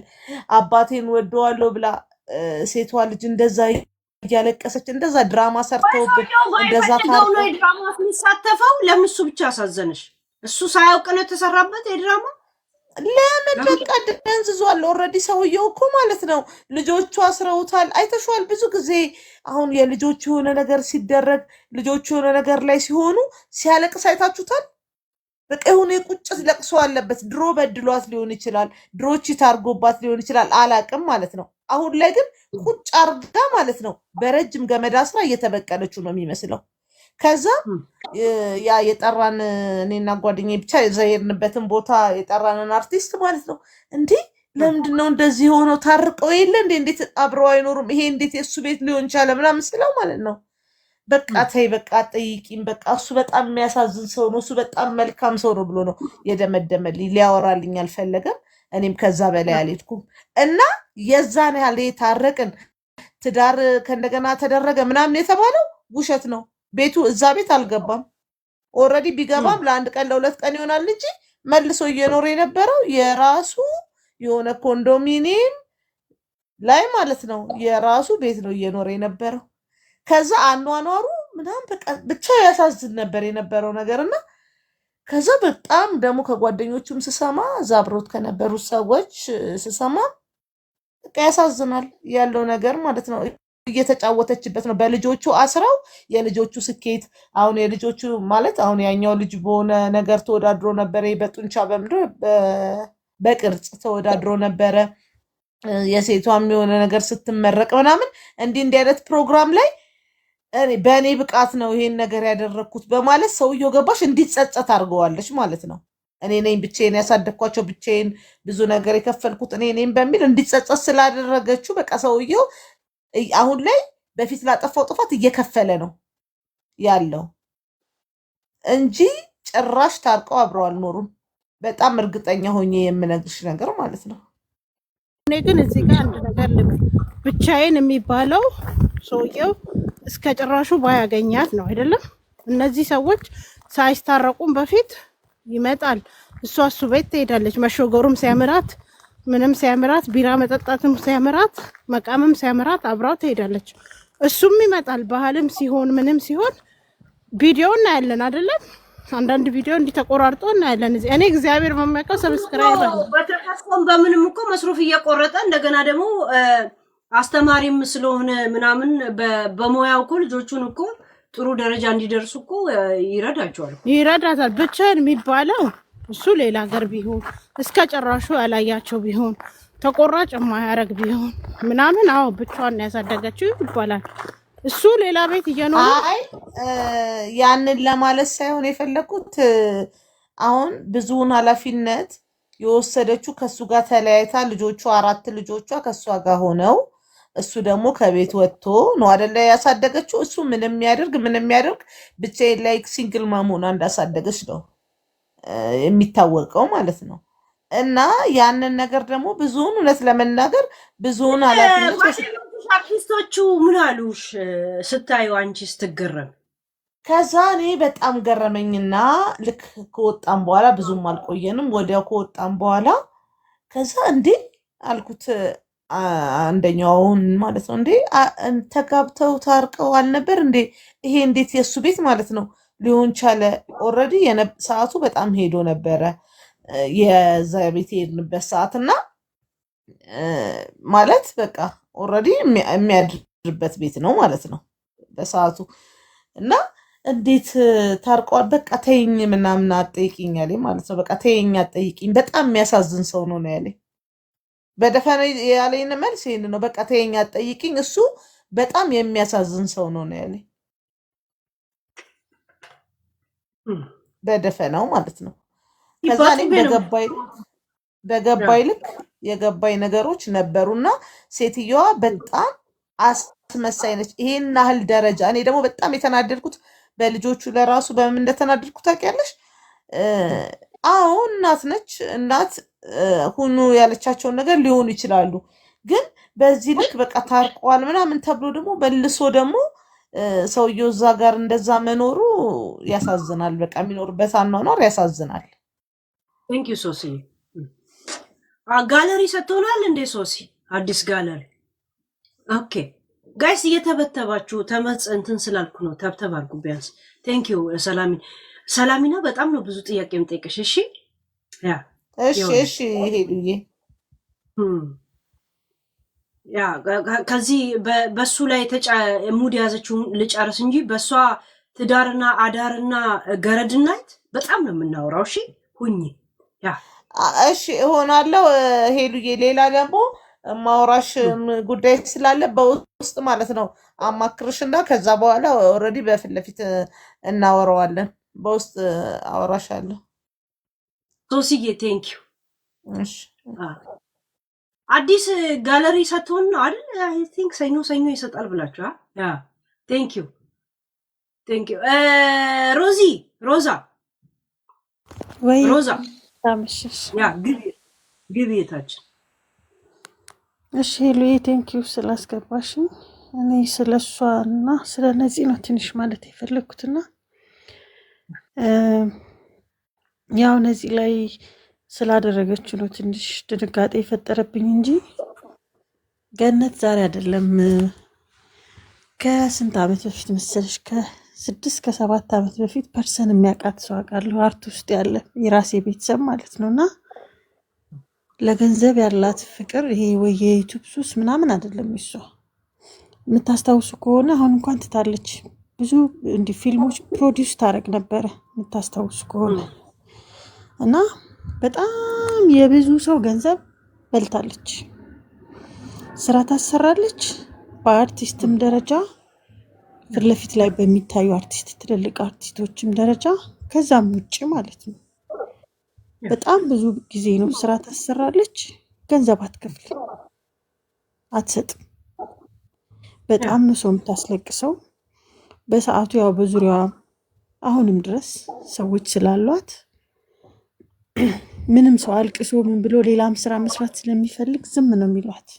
አባቴን ወደዋለሁ ብላ ሴቷ ልጅ እንደዛ እያለቀሰች እንደዛ ድራማ ሰርተውብን እንደዛ ባይፈልገው ነው የድራማ የሚሳተፈው። ለምን እሱ ብቻ አሳዘነሽ? እሱ ሳያውቅ ነው የተሰራበት የድራማ። ለምን በቃ ደንዝዟል። ኦልሬዲ ሰውየው እኮ ማለት ነው ልጆቹ አስረውታል። አይተሽዋል። ብዙ ጊዜ አሁን የልጆቹ የሆነ ነገር ሲደረግ ልጆቹ የሆነ ነገር ላይ ሲሆኑ ሲያለቅስ አይታችሁታል። በቃ የሆነ የቁጭት ለቅሶ አለበት። ድሮ በድሏት ሊሆን ይችላል፣ ድሮ ቺት አድርጎባት ሊሆን ይችላል፣ አላቅም ማለት ነው። አሁን ላይ ግን ቁጭ አርጋ ማለት ነው በረጅም ገመድ አስራ እየተበቀለችው ነው የሚመስለው። ከዛ ያ የጠራን እኔና ጓደኛዬ ብቻ የዘየርንበትን ቦታ የጠራንን አርቲስት ማለት ነው እንዴ ለምንድን ነው እንደዚህ ሆነው ታርቀው የለ እንዴ እንዴት አብረው አይኖሩም? ይሄ እንዴት የእሱ ቤት ሊሆን ቻለ ምናምን ስለው ማለት ነው በቃ ተይ በቃ ጠይቂም በቃ እሱ በጣም የሚያሳዝን ሰው ነው፣ እሱ በጣም መልካም ሰው ነው ብሎ ነው የደመደመልኝ። ሊያወራልኝ አልፈለገም። እኔም ከዛ በላይ አልሄድኩም እና የዛን ያህል ታረቅን ትዳር ከእንደገና ተደረገ ምናምን የተባለው ውሸት ነው። ቤቱ እዛ ቤት አልገባም። ኦልሬዲ ቢገባም ለአንድ ቀን ለሁለት ቀን ይሆናል እንጂ መልሶ እየኖረ የነበረው የራሱ የሆነ ኮንዶሚኒየም ላይ ማለት ነው የራሱ ቤት ነው እየኖረ የነበረው። ከዛ አኗኗሩ ምናምን በቃ ብቻ ያሳዝን ነበር የነበረው ነገር እና ከዛ በጣም ደግሞ ከጓደኞቹም ስሰማ እዛ አብሮት ከነበሩት ሰዎች ስሰማ በቃ ያሳዝናል ያለው ነገር ማለት ነው። እየተጫወተችበት ነው በልጆቹ አስረው የልጆቹ ስኬት አሁን የልጆቹ ማለት አሁን ያኛው ልጅ በሆነ ነገር ተወዳድሮ ነበረ፣ በጡንቻ በምድር በቅርጽ ተወዳድሮ ነበረ። የሴቷም የሆነ ነገር ስትመረቅ ምናምን እንዲህ አይነት ፕሮግራም ላይ በእኔ ብቃት ነው ይሄን ነገር ያደረግኩት በማለት ሰውየው ገባሽ እንዲጸጸት አድርገዋለች ማለት ነው። እኔ ነኝ ብቻዬን ያሳደግኳቸው ብቻዬን ብዙ ነገር የከፈልኩት እኔ ነኝ በሚል እንዲጸጸት ስላደረገችው በቃ ሰውየው አሁን ላይ በፊት ላጠፋው ጥፋት እየከፈለ ነው ያለው እንጂ ጭራሽ ታርቀው አብረው አልኖሩም። በጣም እርግጠኛ ሆኜ የምነግርሽ ነገር ማለት ነው። እኔ ግን እዚህ ጋር አንድ ነገር ልበል። ብቻዬን የሚባለው ሰውየው እስከ ጭራሹ ባያገኛት ነው አይደለም። እነዚህ ሰዎች ሳይስታረቁም በፊት ይመጣል፣ እሷ እሱ ቤት ትሄዳለች። መሾገሩም ሲያምራት ምንም ሲያምራት ቢራ መጠጣትም ሲያምራት መቃመም ሲያምራት አብራው ትሄዳለች። እሱም ይመጣል። ባህልም ሲሆን ምንም ሲሆን ቪዲዮ እናያለን አይደለም። አንዳንድ ቪዲዮ እንዲተቆራርጦ እናያለን። እኔ እግዚአብሔር በሚያውቀው ሰብስክራይብ አለ በተከስቶም በምንም እኮ መስሩፍ እየቆረጠ እንደገና ደግሞ አስተማሪም ስለሆነ ምናምን በሙያው እኮ ልጆቹን እኮ ጥሩ ደረጃ እንዲደርሱ እኮ ይረዳታል። ብቻዬን የሚባለው እሱ ሌላ ሀገር ቢሆን እስከ ጭራሹ ያላያቸው ቢሆን ተቆራጭ የማያረግ ቢሆን ምናምን አዎ ብቻዋን ያሳደገችው ይባላል። እሱ ሌላ ቤት እየኖረ አይ ያንን ለማለት ሳይሆን የፈለኩት አሁን ብዙውን ኃላፊነት የወሰደችው ከሱ ጋር ተለያይታ ልጆቿ 4 ልጆቿ ከሷ ጋር ሆነው እሱ ደግሞ ከቤት ወጥቶ ነው አይደለ ያሳደገችው። እሱ ምንም ያደርግ ብቻዬን ላይ ሲንግል ማሞና እንዳሳደገች ነው የሚታወቀው ማለት ነው። እና ያንን ነገር ደግሞ ብዙውን እውነት ለመናገር ብዙውን ኃላፊነት አርቲስቶቹ ምን አሉሽ ስታዩ አንቺ ስትገረም? ከዛ እኔ በጣም ገረመኝና ልክ ከወጣም በኋላ ብዙም አልቆየንም፣ ወዲያው ከወጣም በኋላ ከዛ እንዴ አልኩት አንደኛውን ማለት ነው እንዴ ተጋብተው ታርቀው አልነበር እንዴ? ይሄ እንዴት የእሱ ቤት ማለት ነው ሊሆን ቻለ? ኦልሬዲ ሰዓቱ በጣም ሄዶ ነበረ የዛ ቤት የሄድንበት ሰዓት እና ማለት በቃ ኦልሬዲ የሚያድርበት ቤት ነው ማለት ነው በሰዓቱ እና እንዴት ታርቀዋል? በቃ ተይኝ ምናምን አትጠይቂኝ ያለኝ ማለት ነው። በቃ ተይኝ አትጠይቂኝ፣ በጣም የሚያሳዝን ሰው ነው ነው ያለኝ። በደፈነ ያለኝ መልስ ይሄን ነው። በቃ ተይኝ አትጠይቂኝ፣ እሱ በጣም የሚያሳዝን ሰው ነው ነው ያለኝ። በደፈናው ማለት ነው። ከዛ እኔም በገባይ ልክ የገባይ ነገሮች ነበሩና ሴትዮዋ በጣም አስመሳይ ነች። ይሄን ያህል ደረጃ እኔ ደግሞ በጣም የተናደድኩት በልጆቹ ለራሱ በምን እንደተናደድኩ ታውቂያለሽ? አዎ እናት ነች። እናት ሁኑ ያለቻቸውን ነገር ሊሆኑ ይችላሉ። ግን በዚህ ልክ በቃ ታርቀዋል ምናምን ተብሎ ደግሞ በልሶ ደግሞ ሰውየው እዛ ጋር እንደዛ መኖሩ ያሳዝናል። በቃ የሚኖርበት አኗኗር ያሳዝናል። ቴንክ ዩ ሶሲ። ጋለሪ ሰጥቶናል እንዴ ሶሲ? አዲስ ጋለሪ። ኦኬ ጋይስ እየተበተባችሁ እንትን ስላልኩ ነው። ተብተብ አድርጉ ቢያንስ። ቴንክ ዩ ሰላሚና በጣም ነው ብዙ ጥያቄ የምጠይቅሽ። እሺ ያ እሺ ሄዱዬ ያ ከዚህ በሱ ላይ ሙድ ያዘችውን ልጨርስ እንጂ በሷ ትዳርና አዳርና ገረድናት በጣም ነው የምናወራው። እሺ ሁኚ። ያ እሺ እሆናለሁ ሄሉዬ። ሌላ ደግሞ ማውራሽ ጉዳይ ስላለ በውስጥ ማለት ነው አማክርሽና ከዛ በኋላ ኦልሬዲ በፊት ለፊት እናወራዋለን። በውስጥ አወራሻለሁ ሶሲዬ። ቴንክ ዩ። እሺ አዲስ ጋለሪ ሰጥቶን አይደል? አይ ቲንክ ሰኞ ይሰጣል ብላችሁ። ያ ቴንክ ዩ ሮዛ ወይ ሮዛ ታምሽሽ። ያ ግቢ የታችን። እሺ ሄሉዬ ቴንክ ዩ ስላስገባሽኝ። እኔ ስለሷ እና ስለ ነዚህ ነው ትንሽ ማለት የፈለግኩትና ያው ነዚህ ላይ ስላደረገችው ነው ትንሽ ድንጋጤ የፈጠረብኝ እንጂ ገነት ዛሬ አይደለም ከስንት ዓመት በፊት መሰለሽ ከ6 ከ7 ዓመት በፊት ፐርሰን የሚያውቃት ሰው አውቃለሁ። አርት ውስጥ ያለ የራሴ ቤተሰብ ማለት ነውና ለገንዘብ ያላት ፍቅር ይሄ ወይ የዩቲዩብ ሱስ ምናምን አይደለም። እሷ የምታስታውሱ ከሆነ አሁን እንኳን ትታለች። ብዙ እንዲህ ፊልሞች ፕሮዲውስ ታደርግ ነበረ የምታስታውሱ ከሆነ እና በጣም የብዙ ሰው ገንዘብ በልታለች። ስራ ታሰራለች። በአርቲስትም ደረጃ ፊት ለፊት ላይ በሚታዩ አርቲስት ትልልቅ አርቲስቶችም ደረጃ ከዛም ውጭ ማለት ነው በጣም ብዙ ጊዜ ነው ስራ ታሰራለች። ገንዘብ አትከፍልም፣ አትሰጥም። በጣም ነው ሰው የምታስለቅሰው። በሰዓቱ ያው በዙሪያዋ አሁንም ድረስ ሰዎች ስላሏት ምንም ሰው አልቅሶ ምን ብሎ ሌላም ስራ መስራት ስለሚፈልግ ዝም ነው የሚሏት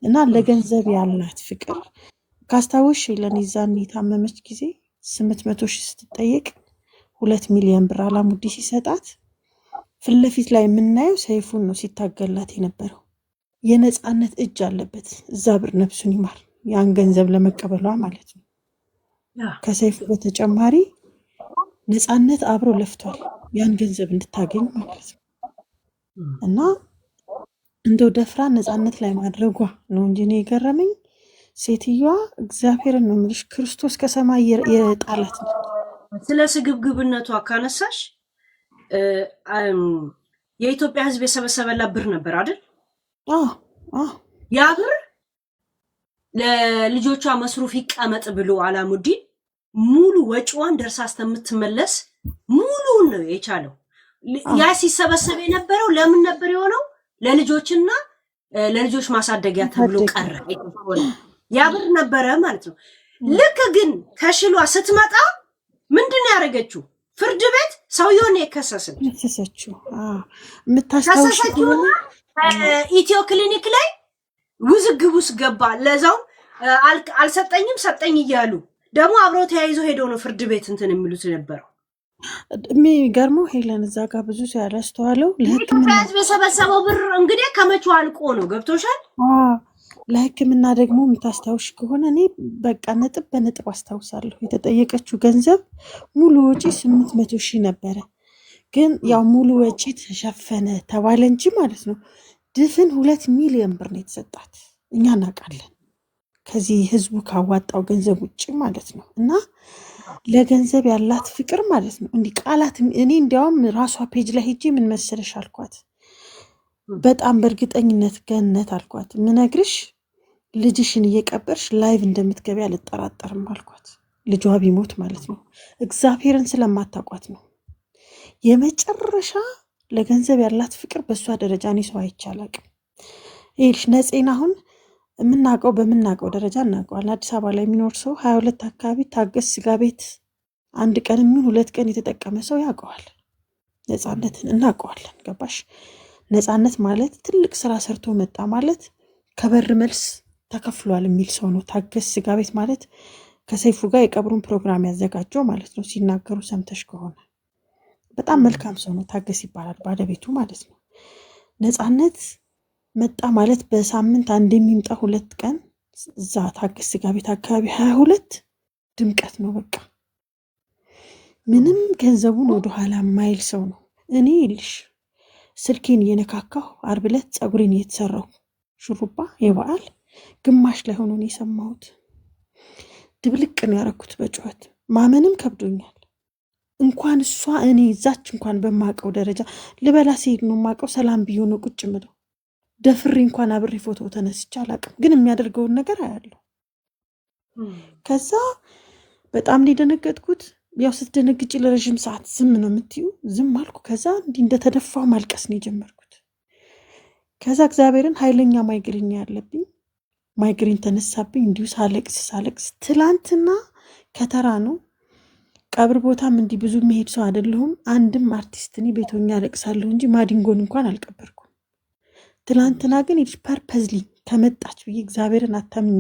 እና ለገንዘብ ያላት ፍቅር ካስታወሽ ለኒዛን የታመመች ጊዜ 800,000 ስትጠየቅ 2 ሚሊዮን ብር አላሙዲ ሲሰጣት ፊት ለፊት ላይ የምናየው ሰይፉን ነው ሲታገላት የነበረው። የነፃነት እጅ አለበት እዛ ብር ነፍሱን ይማር ያን ገንዘብ ለመቀበሏ ማለት ነው። ከሰይፉ በተጨማሪ ነፃነት አብሮ ለፍቷል ያን ገንዘብ እንድታገኝ ማለት ነው። እና እንደው ደፍራ ነፃነት ላይ ማድረጓ ነው እንጂ እኔ የገረመኝ ሴትዮዋ እግዚአብሔርን ነው የምልሽ ክርስቶስ ከሰማይ የጣላት ነው። ስለ ስግብግብነቷ ካነሳሽ የኢትዮጵያ ሕዝብ የሰበሰበላት ብር ነበር አይደል? ያ ብር ለልጆቿ መስሩፍ ይቀመጥ ብሎ አላሙዲን ሙሉ ወጪዋን ደርሳ እስከምትመለስ ሙሉውን ነው የቻለው። ያ ሲሰበሰብ የነበረው ለምን ነበር የሆነው? ለልጆችና ለልጆች ማሳደጊያ ተብሎ ቀረ። ያ ብር ነበረ ማለት ነው። ልክ ግን ተሽሏ ስትመጣ ምንድን ያደረገችው? ፍርድ ቤት ሰውየውን የከሰሰችው ከሰሰችውና ኢትዮ ክሊኒክ ላይ ውዝግብ ውስጥ ገባ። ለዛው አልሰጠኝም ሰጠኝ እያሉ ደግሞ አብረው ተያይዞ ሄደው ነው ፍርድ ቤት እንትን የሚሉት ነበረው። የሚገርመው ሄለን እዛ ጋር ብዙ ሰው ያላስተዋለው ለሕክምና ህዝብ የሰበሰበው ብር እንግዲህ ከመቼው አልቆ ነው። ገብቶሻል? ለሕክምና ደግሞ የምታስታውሽ ከሆነ እኔ በቃ ነጥብ በነጥብ አስታውሳለሁ። የተጠየቀችው ገንዘብ ሙሉ ወጪ 800,000 ነበረ። ግን ያው ሙሉ ወጪ ተሸፈነ ተባለ እንጂ ማለት ነው ድፍን 2 ሚሊዮን ብር ነው የተሰጣት። እኛ እናውቃለን ከዚህ ህዝቡ ካዋጣው ገንዘብ ውጭ ማለት ነው። እና ለገንዘብ ያላት ፍቅር ማለት ነው። እንዲህ ቃላት እኔ እንዲያውም ራሷ ፔጅ ላይ ሄጄ ምን መሰለሽ አልኳት፣ በጣም በእርግጠኝነት ገነት አልኳት፣ ምነግርሽ ልጅሽን እየቀበርሽ ላይቭ እንደምትገቢ አልጠራጠርም አልኳት። ልጇ ቢሞት ማለት ነው። እግዚአብሔርን ስለማታውቋት ነው። የመጨረሻ ለገንዘብ ያላት ፍቅር በእሷ ደረጃ እኔ ሰው አይቻላቅም። ይልሽ ነፄን አሁን የምናውቀው በምናውቀው ደረጃ እናውቀዋለን። አዲስ አበባ ላይ የሚኖር ሰው 22 አካባቢ ታገስ ስጋ ቤት አንድ ቀን የሚሆን 2 ቀን የተጠቀመ ሰው ያውቀዋል። ነፃነትን እናውቀዋለን። ገባሽ? ነፃነት ማለት ትልቅ ስራ ሰርቶ መጣ ማለት ከበር መልስ ተከፍሏል የሚል ሰው ነው። ታገስ ስጋ ቤት ማለት ከሰይፉ ጋር የቀብሩን ፕሮግራም ያዘጋጀው ማለት ነው። ሲናገሩ ሰምተሽ ከሆነ በጣም መልካም ሰው ነው። ታገስ ይባላል ባለቤቱ ማለት ነው። ነፃነት መጣ ማለት በሳምንት አንድ የሚምጣ 2 ቀን እዛ ታገስ ስጋ ቤት አካባቢ 22 ድምቀት ነው። በቃ ምንም ገንዘቡን ወደኋላ ማይል ሰው ነው። እኔ ይልሽ ስልኬን እየነካካሁ ዓርብ ዕለት ፀጉሬን እየተሰራሁ ሹሩባ የበዓል ግማሽ ላይ ሆኖ ነው የሰማሁት። ድብልቅ ነው ያረኩት በጩኸት ማመንም ከብዶኛል። እንኳን እሷ እኔ እዛች እንኳን በማቀው ደረጃ ልበላ ሲሄድ ነው ማቀው ሰላም ብዬ ነው ቁጭ ምለው። ደፍሬ እንኳን አብሬ ፎቶ ተነስቼ አላቅም፣ ግን የሚያደርገውን ነገር አያለሁ። ከዛ በጣም እንደደነገጥኩት፣ ያው ስትደነግጪ ለረጅም ሰዓት ዝም ነው የምትዩ። ዝም አልኩ። ከዛ እንዲህ እንደተደፋው ማልቀስ ነው የጀመርኩት። ከዛ እግዚአብሔርን ኃይለኛ ማይግሪን ያለብኝ ማይግሪን ተነሳብኝ። እንዲሁ ሳለቅስ ትላንትና ከተራ ነው ቀብር ቦታም እንዲህ ብዙ መሄድ ሰው አይደለሁም። አንድም አርቲስት እኔ ቤቶኛ አለቅሳለሁ እንጂ ማዲንጎን እንኳን አልቀበርኩም። ትላንትና ግን ፐርፐዝሊ ከመጣች ብዬ እግዚአብሔርን አታምኝ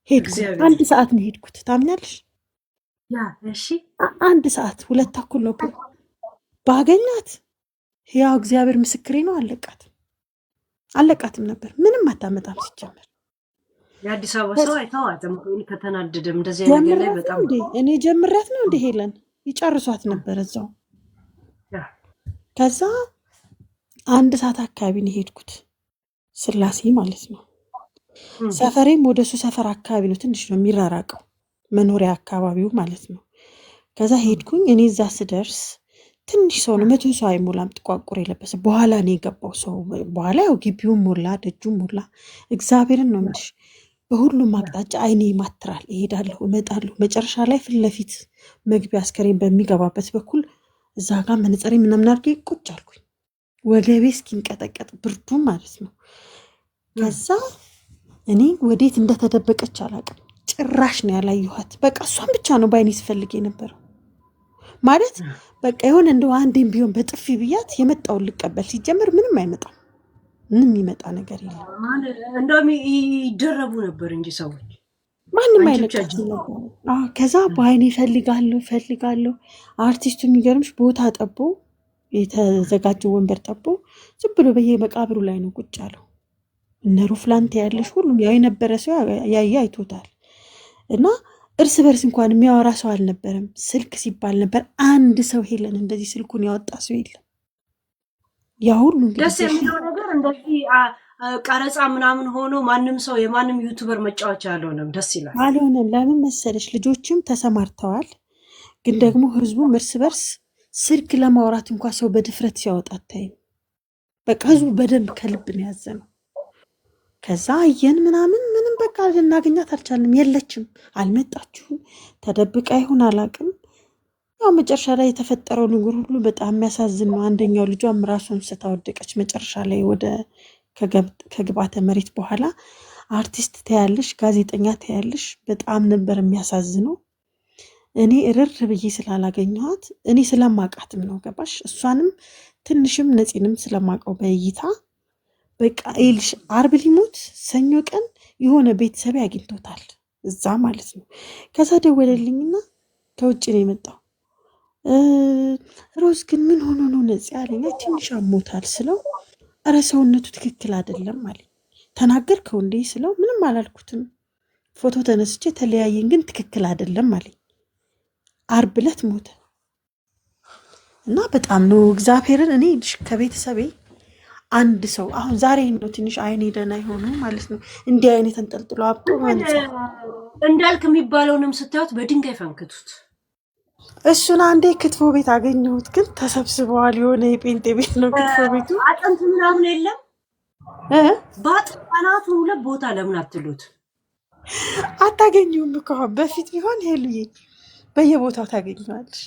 ሄድኩ። 1 ሰዓት ነው ሄድኩት። ታምኛለሽ? እሺ 1 ሰዓት 2 ተኩል ነው ባገኛት። ያው እግዚአብሔር ምስክሬ ነው። አለቃትም ነበር። ምንም አታመጣም ሲጀመር። የአዲስ አበባ ሰው አይተዋትም ከተናደደም እንደዚህ ነገር ላይ በጣም እኔ ጀምራት ነው እንደ ሄለን ይጨርሷት ነበር እዛው። ከዛ 1 ሰዓት አካባቢ ነው ሄድኩት። ስላሴ ማለት ነው። ሰፈሬም ወደሱ ሰፈር አካባቢ ነው፣ ትንሽ ነው የሚራራቀው መኖሪያ አካባቢው ማለት ነው። ከዛ ሄድኩኝ። እኔ እዛ ስደርስ ትንሽ ሰው ነው፣ 100 ሰው አይሞላም። ጥቋቁር የለበሰ በኋላ ነው የገባው ሰው። በኋላ ያው ግቢውን ሞላ፣ ደጁም ሞላ። እግዚአብሔርን ነው የምልሽ። በሁሉም አቅጣጫ አይኔ ይማትራል። እሄዳለሁ፣ እመጣለሁ። መጨረሻ ላይ ፊት ለፊት መግቢያ አስከሬን በሚገባበት በኩል እዛ ጋር መነጽሬ ምናምን አድርጌ ቁጭ አልኩኝ። ወገቤ እስኪንቀጠቀጥ ብርዱ ማለት ነው። ከዛ እኔ ወዴት እንደተደበቀች አላውቅም። ጭራሽ ነው ያላየኋት። በቃ እሷን ብቻ ነው በአይኔ ስፈልግ የነበረው ማለት በቃ የሆነ እንደው አንዴም ቢሆን በጥፊ ብያት የመጣውን ልቀበል። ሲጀመር ምንም አይመጣም፣ ምንም የሚመጣ ነገር የለም። እንደውም ይደረቡ ነበር እንጂ ሰዎች ማንም አይለቃትም ነበር። ከዛ በአይኔ ፈልጋለሁ። አርቲስቱ የሚገርምሽ ቦታ ጠቦ የተዘጋጀው ወንበር ጠቦ ዝም ብሎ በየመቃብሩ ላይ ነው ቁጭ አለው። እነ ሩፍላንት ያለሽ ሁሉም ያው የነበረ ሰው ያየ አይቶታል። እና እርስ በርስ እንኳን የሚያወራ ሰው አልነበረም። ስልክ ሲባል ነበር። አንድ ሰው ሄለን እንደዚህ ስልኩን ያወጣ ሰው የለም። ያ ሁሉ ደስ የሚለው ነገር እንደዚህ ቀረጻ ምናምን ሆኖ ማንም ሰው የማንም ዩቱበር መጫወቻ አልሆነም። ደስ ይላል። አልሆነም። ለምን መሰለሽ? ልጆችም ተሰማርተዋል፣ ግን ደግሞ ህዝቡም እርስ በርስ ስልክ ለማውራት እንኳን ሰው በድፍረት ሲያወጣ አታይም። በቃ ህዝቡ በደንብ ከልብ ነው ያዘነው። ከዛ አየን ምናምን ምንም በቃ ልናገኛት አልቻልንም። የለችም፣ አልመጣችሁም። ተደብቃ ይሁን አላቅም። ያው መጨረሻ ላይ የተፈጠረው ነገር ሁሉ በጣም የሚያሳዝን ነው። አንደኛው ልጇም ራሷን ስታወደቀች መጨረሻ ላይ ወደ ከግብአተ መሬት በኋላ አርቲስት ተያለሽ፣ ጋዜጠኛ ተያለሽ። በጣም ነበር የሚያሳዝነው። እኔ እርር ብዬ ስላላገኘኋት እኔ ስለማቃትም ነው ገባሽ? እሷንም ትንሽም ነፂንም ስለማቀው በእይታ በቃ ይልሽ ዓርብ ሊሞት ሰኞ ቀን የሆነ ቤተሰብ አግኝቶታል እዛ ማለት ነው። ከዛ ደወለልኝና ከውጭ ነው የመጣው። ሮዝ ግን ምን ሆኖ ነው ነፂ አለኝ። ትንሽ አሞታል ስለው እረ ሰውነቱ ትክክል አይደለም አለኝ። ተናገርከው እንዴ ስለው ምንም አላልኩትም፣ ፎቶ ተነስቼ ተለያየን፣ ግን ትክክል አይደለም አለኝ። ዓርብ ዕለት ሞተ እና በጣም ነው እግዚአብሔርን እኔ ከቤተሰቤ አንድ ሰው አሁን ዛሬ ነው ትንሽ አይኔ ደህና የሆነ ማለት ነው። እንዲህ አይነት ተንጠልጥሎ አብጦ ማለት ነው። እንዳልክ የሚባለውንም ስታዩት በድንጋይ ፈንክቱት። እሱን አንዴ ክትፎ ቤት አገኘሁት፣ ግን ተሰብስበዋል። የሆነ የጴንጤ ቤት ነው ክትፎ ቤቱ። አጥንት ምናምን የለም። እ? በአጥንት ሁለት ቦታ ለምን አትሉት? አታገኘውም እኮ አሁን። በፊት ቢሆን ሄሉዬ በየቦታው ታገኘዋለሽ።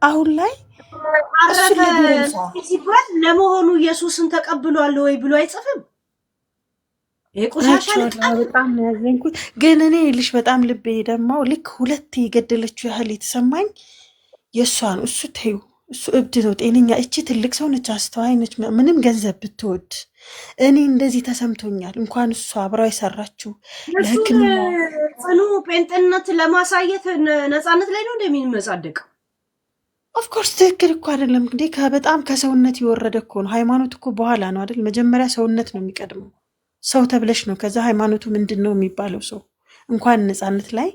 አሁን ላይ እሱን አረፈ ለጎረምሳ ሲባል ለመሆኑ ኢየሱስን ተቀብሏል ወይ ብሎ አይጽፍም? የቆሻሻ ናቸዋል። በጣም ነው ያዘንኩት። ግን እኔ ልሽ በጣም ልቤ ደማው። ልክ ሁለት የገደለችው ያህል የተሰማኝ የእሷ ነው። እሱ ተዩ፣ እሱ እብድ ነው። ጤነኛ እቺ ትልቅ ሰው ነች፣ አስተዋይ ነች። ምንም ገንዘብ ብትወድ እኔ እንደዚህ ተሰምቶኛል። እንኳን እሷ አብራው የሰራችው እሱን ለሕክምና ጽኑ ጴንጤነት ለማሳየት ነፃነት ላይ ነው እንደሚመጻደቀው። ኦፍኮርስ ትክክል እኮ አይደለም እንዴ? በጣም ከሰውነት የወረደ እኮ ነው። ሃይማኖት እኮ በኋላ ነው አይደል? መጀመሪያ ሰውነት ነው የሚቀድመው። ሰው ተብለሽ ነው ከዛ ሃይማኖቱ ምንድን ነው የሚባለው። ሰው እንኳን ነፃነት ላይ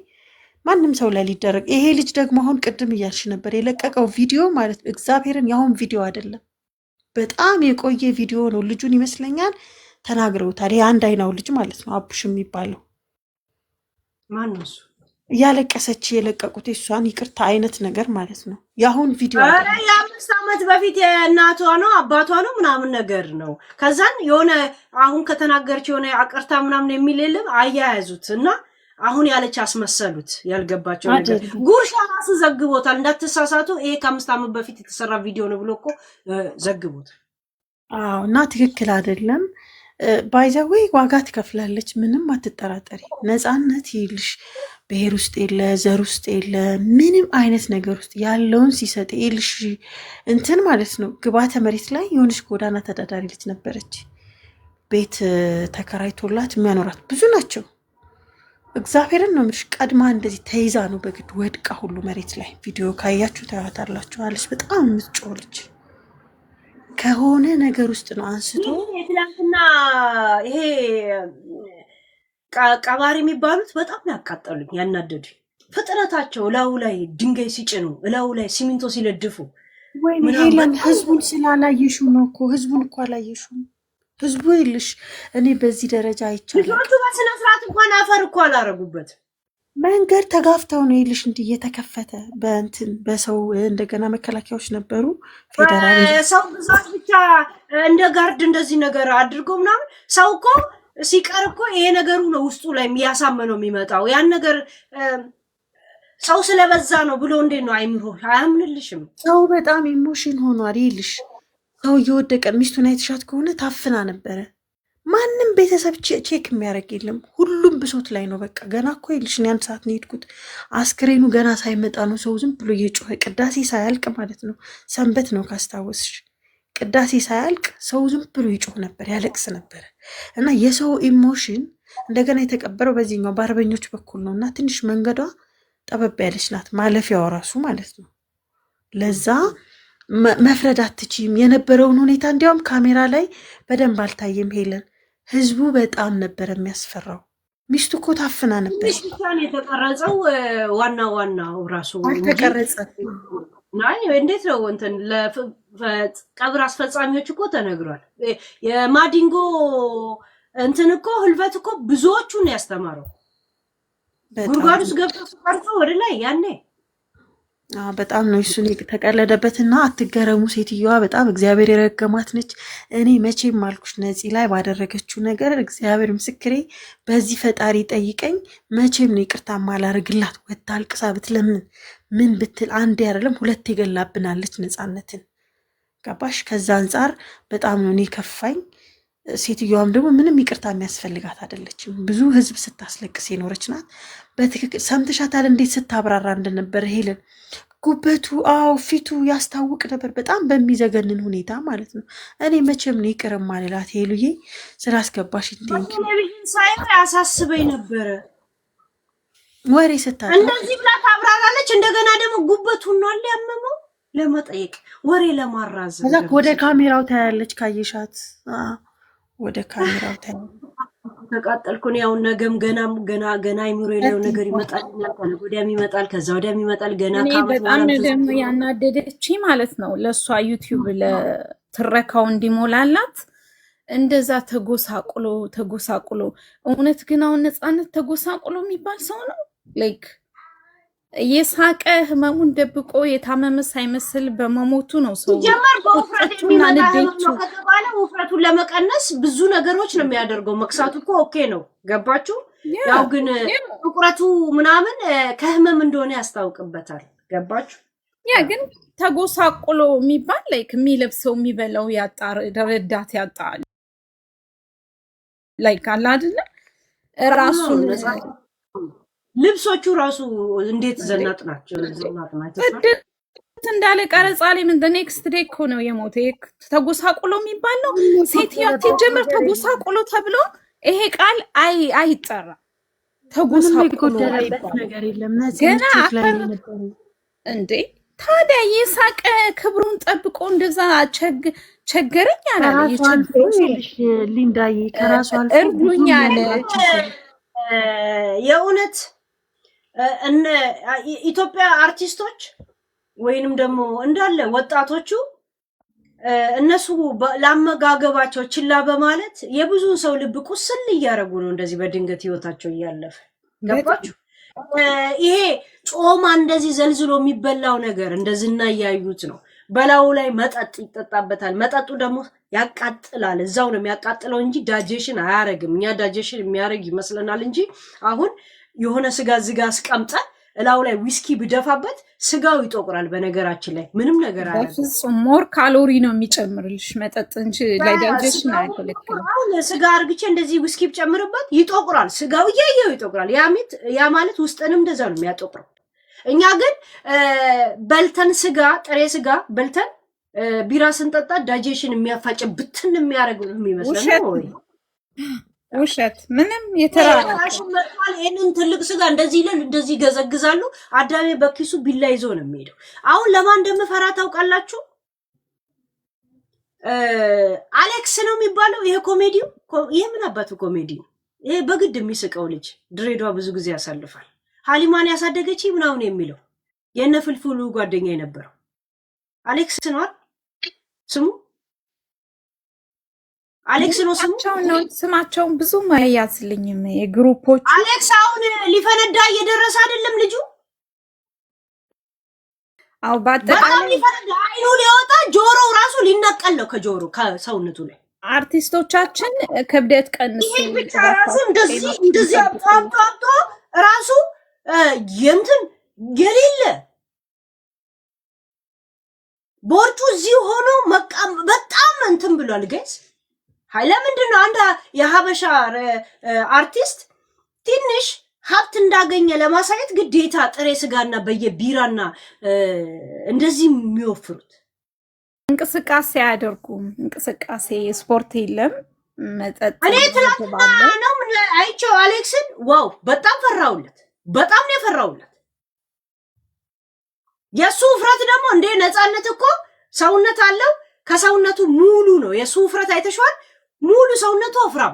ማንም ሰው ላይ ሊደረግ። ይሄ ልጅ ደግሞ አሁን ቅድም እያልሽ ነበር የለቀቀው ቪዲዮ ማለት ነው። እግዚአብሔርን የአሁን ቪዲዮ አይደለም፣ በጣም የቆየ ቪዲዮ ነው። ልጁን ይመስለኛል ተናግረውታል። ይሄ አንድ አይናው ልጅ ማለት ነው አቡሽ የሚባለው ማነው እሱ? እያለቀሰች የለቀቁት የሷን ይቅርታ አይነት ነገር ማለት ነው። የአሁን ቪዲዮ ኧረ አይደለም። የ5 ዓመት በፊት የእናቷ ነው አባቷ ነው ምናምን ነገር ነው። ከዛን የሆነ አሁን ከተናገረች የሆነ አቅርታ ምናምን የሚል የለም አያያዙት እና አሁን ያለች አስመሰሉት። ያልገባቸው ነገር አይደለም። ጉርሻ ራሱ ዘግቦታል። እንዳትሳሳቱ ይሄ ከ5 ዓመት በፊት የተሰራ ቪዲዮ ነው ብሎ እኮ ዘግቦታል። አዎ እና ትክክል አይደለም። ባይዘዌ ዋጋ ትከፍላለች፣ ምንም አትጠራጠሪ። ነፃነት ይልሽ ብሔር ውስጥ የለ ዘር ውስጥ የለ ምንም አይነት ነገር ውስጥ ያለውን ሲሰጥ ይልሽ እንትን ማለት ነው። ግባተ መሬት ላይ የሆነች ጎዳና ተዳዳሪ ልጅ ነበረች። ቤት ተከራይቶላት የሚያኖራት ብዙ ናቸው። እግዚአብሔርን ነው የምልሽ። ቀድማ እንደዚህ ተይዛ ነው በግድ ወድቃ ሁሉ መሬት ላይ ቪዲዮ ካያችሁ ታያታላችሁ አለች። በጣም የምትጮህ ልጅ ከሆነ ነገር ውስጥ ነው አንስቶ የትላንትና ይሄ ቀባሪ የሚባሉት በጣም ያቃጠሉኝ ያናደዱኝ። ፍጥነታቸው እላዩ ላይ ድንጋይ ሲጭኑ እላዩ ላይ ሲሚንቶ ሲለድፉ ወይኔ ምናምን ሄለን በጣም ህዝቡን ስላላየሹ ነው እኮ። ህዝቡን እኮ አላየሹም። ህዝቡ ይልሽ እኔ በዚህ ደረጃ አይቻልም። ልጆቹ በስነ ስርዓት እንኳን አፈር እኮ አላረጉበት። መንገድ ተጋፍተው ነው ይልሽ እንዲህ እየተከፈተ በእንትን በሰው እንደገና መከላከያዎች ነበሩ ፌዴራል ሰው ብዛት ብቻ እንደ ጋርድ እንደዚህ ነገር አድርገው ምናምን ሰው እኮ ሲቀር እኮ ይሄ ነገሩ ነው ውስጡ ላይ ያሳመነው የሚመጣው። ያን ነገር ሰው ስለበዛ ነው ብሎ እንዴት ነው አይምሮ አያምንልሽም? ሰው በጣም ኢሞሽን ሆኗል ይልሽ። ሰው እየወደቀ ሚስቱን አይተሻት ከሆነ ታፍና ነበረ። ማንም ቤተሰብ ቼክ የሚያደርግ የለም። ሁሉም ብሶት ላይ ነው። በቃ ገና እኮ ይልሽ እኔ 1 ሰዓት ነው የሄድኩት። አስክሬኑ ገና ሳይመጣ ነው ሰው ዝም ብሎ እየጮኸ ቅዳሴ ሳያልቅ ማለት ነው። ሰንበት ነው ካስታወስሽ። ቅዳሴ ሳያልቅ ሰው ዝም ብሎ ይጮህ ነበር፣ ያለቅስ ነበር። እና የሰው ኢሞሽን እንደገና የተቀበረው በዚህኛው በአርበኞች በኩል ነው። እና ትንሽ መንገዷ ጠበብ ያለች ናት፣ ማለፊያው ራሱ ማለት ነው። ለዛ መፍረድ አትችይም። የነበረውን ሁኔታ እንዲያውም ካሜራ ላይ በደንብ አልታየም ሄለን። ህዝቡ በጣም ነበር የሚያስፈራው። ሚስቱ እኮ ታፍና ነበር። ትንሽ ብቻ ነው የተቀረጸው። ዋናው ራሱ እንጂ አልተቀረጸም። አይ እንዴት ነው እንትን ለቀብር አስፈጻሚዎች እኮ ተነግሯል። የማዲንጎ እንትን እኮ ህልፈት እኮ ብዙዎቹን ያስተማረው በጣም ጉድጓድ ውስጥ ገብቶ ቀርጾ ወደ ላይ ያኔ በጣም ነው እሱን የተቀለደበትና አትገረሙ። ሴትዮዋ በጣም እግዚአብሔር የረገማት ነች። እኔ መቼም አልኩሽ ነፂ ላይ ባደረገችው ነገር እግዚአብሔር ምስክሬ፣ በዚህ ፈጣሪ ጠይቀኝ፣ መቼም ነው ይቅርታ ማላረግላት። ወታ አልቅሳ ብትለምን ምን ብትል አንዴ አይደለም 2 የገላብናለች ነፃነትን። ገባሽ? ከዛ አንጻር በጣም ነው እኔ ከፋኝ። ሴትዮዋም ደግሞ ምንም ይቅርታ የሚያስፈልጋት አይደለችም። ብዙ ህዝብ ስታስለቅስ የኖረች ናት። በትክክል ሰምተሻታል እንዴት ስታብራራ እንደነበረ ሄለን። ጉበቱ ፊቱ ያስታውቅ ነበር በጣም በሚዘገንን ሁኔታ ማለት ነው። እኔ መቼም ነው ይቅር ማልላት ሄሉዬ፣ ስላስገባሽ ቴንኪ። ቴሌቪዥን ሳይሆን ያሳስበኝ ነበረ። ወሬ ስታጣ እንደዚህ ብላ ታብራራለች። እንደገና ደግሞ ጉበቱን ነው አለ ያመመው ለመጠየቅ ወሬ ለማራዘም ከዛ ወደ ካሜራው ታያለች። ካየሻት ወደ ካሜራው ታያለች። ተቃጠልኩ ነው ያው ነገም ገና አይምሮ የለው ነገር ይመጣል። ከነገ ወዲያም ይመጣል፣ ከዛ ወዲያም ይመጣል። ገና እኔ በጣም ደግሞ ያናደደች ማለት ነው ለእሷ ዩቲዩብ ለትረካው እንዲሞላላት እንደዛ ተጎሳቁሎ እውነት ግን አሁን ነፃነት ተጎሳቁሎ የሚባል ሰው ነው ላይክ የሳቀ ህመሙን ደብቆ የታመመ ሳይመስል በመሞቱ ነው ሰው ሲጀመር በውፍረት ቁጣቱና የሚመጣ ህመም ንዴቱ ነው ከተባለ ውፍረቱን ለመቀነስ ብዙ ነገሮች ነው የሚያደርገው። መክሳቱ እኮ ኦኬ ነው፣ ገባችሁ? ያው ግን ትኩረቱ ምናምን ከህመም እንደሆነ ያስታውቅበታል። ገባችሁ? ያ ግን ተጎሳቁሎ የሚባል ላይክ የሚለብሰው የሚበላው ያጣ ረዳት ያጣ ላይክ አለ አይደለ ራሱን ልብሶቹ ራሱ እንዴት ዘናጥ ናቸው። እንዳለ ቀረጻ ላይ ምን ኔክስት ዴይ እኮ ነው የሞተ ተጎሳቁሎ የሚባል ነው። ሴትዮዋ ትጀምር ተጎሳቁሎ ተብሎ ይሄ ቃል አይጠራ ተጎሳቁሎ ነገር የለም ገና እንዴ ታዲያ የሳቀ ክብሩን ጠብቆ እንደዛ ቸገረኝ አላለ ሊንዳዬ ከራሱ አልፎ እርዱኝ አለ። የእውነት እነ ኢትዮጵያ አርቲስቶች ወይንም ደግሞ እንዳለ ወጣቶቹ እነሱ ላመጋገባቸው ችላ በማለት የብዙን ሰው ልብ ቁስል እያደረጉ ነው እንደዚህ በድንገት ህይወታቸው እያለፈ። ገባችሁ? ይሄ ጮማ እንደዚህ ዘልዝሎ የሚበላው ነገር እንደዚህና እያዩት ነው። በላዩ ላይ መጠጥ ይጠጣበታል። መጠጡ ደግሞ ያቃጥላል። እዛው ነው የሚያቃጥለው እንጂ ዳይጀሽን አያረግም። እኛ ዳይጀሽን የሚያረግ ይመስለናል እንጂ አሁን የሆነ ስጋ ዝጋ አስቀምጠ እላው ላይ ዊስኪ ብደፋበት ስጋው ይጦቁራል። በነገራችን ላይ ምንም ነገር አያረግም። በፍጹም ሞር ካሎሪ ነው የሚጨምርልሽ መጠጥ እንጂ ዳይጀሽን አይከለክልም። አሁን ስጋ አርግቼ እንደዚህ ዊስኪ ብጨምርበት ይጦቁራል። ስጋው እያየው ይጦቁራል። ያ ማለት ውስጥንም እንደዛ ነው የሚያጦቅረው። እኛ ግን በልተን ጥሬ ስጋ በልተን ቢራ ስንጠጣ ዳይጀሽን የሚያፋጭ ብትን የሚያደርግ ነው የሚመስለው ወይ? ውሸት ምንም የተራራሽ መጥቷል። ይሄንን ትልቅ ስጋ እንደዚህ ይላል፣ እንደዚህ ገዘግዛሉ። አዳሜ በኪሱ ቢላ ይዞ ነው የሚሄደው። አሁን ለማን እንደምፈራ ታውቃላችሁ? አሌክስ ነው የሚባለው ይሄ ኮሜዲው። ይሄ ምን አባቱ ኮሜዲው? ይሄ በግድ የሚስቀው ልጅ ድሬዳዋ ብዙ ጊዜ ያሳልፋል። ሀሊማን ያሳደገች ምናምን የሚለው የነ ፍልፍሉ ጓደኛ የነበረው አሌክስ ነው ስሙ። አሌክስ ነው ስሙ። ስማቸውን ብዙ ማያስልኝም የግሩፖች አሌክስ አሁን ሊፈነዳ እየደረሰ አይደለም ልጁ? አው በጣም ሊፈነዳ አይኑ ሊወጣ ጆሮው ራሱ ሊነቀል ነው ከጆሮ ከሰውነቱ ላይ። አርቲስቶቻችን ክብደት ቀንሱ ይሄ ብቻ ራሱ እንደዚህ አጣጣጣ ራሱ የምትን የሌለ ቦርጩ እዚህ ሆኖ በጣም እንትን ብሏል ጋይስ። ለምንድን ነው አንድ የሀበሻ አርቲስት ትንሽ ሀብት እንዳገኘ ለማሳየት ግዴታ ጥሬ ስጋና በየቢራና እንደዚህ የሚወፍሩት? እንቅስቃሴ አያደርጉም። እንቅስቃሴ ስፖርት የለም መጠጥ። እኔ ትላንትና ነው አይቼው አሌክስን ዋው በጣም ፈራውለት። በጣም ነው የፈራውለት። የሱ ውፍረት ደግሞ እንደ ነፃነት እኮ ሰውነት አለው። ከሰውነቱ ሙሉ ነው የሱ ውፍረት አይተሽዋል? ሙሉ ሰውነቱ ወፍራም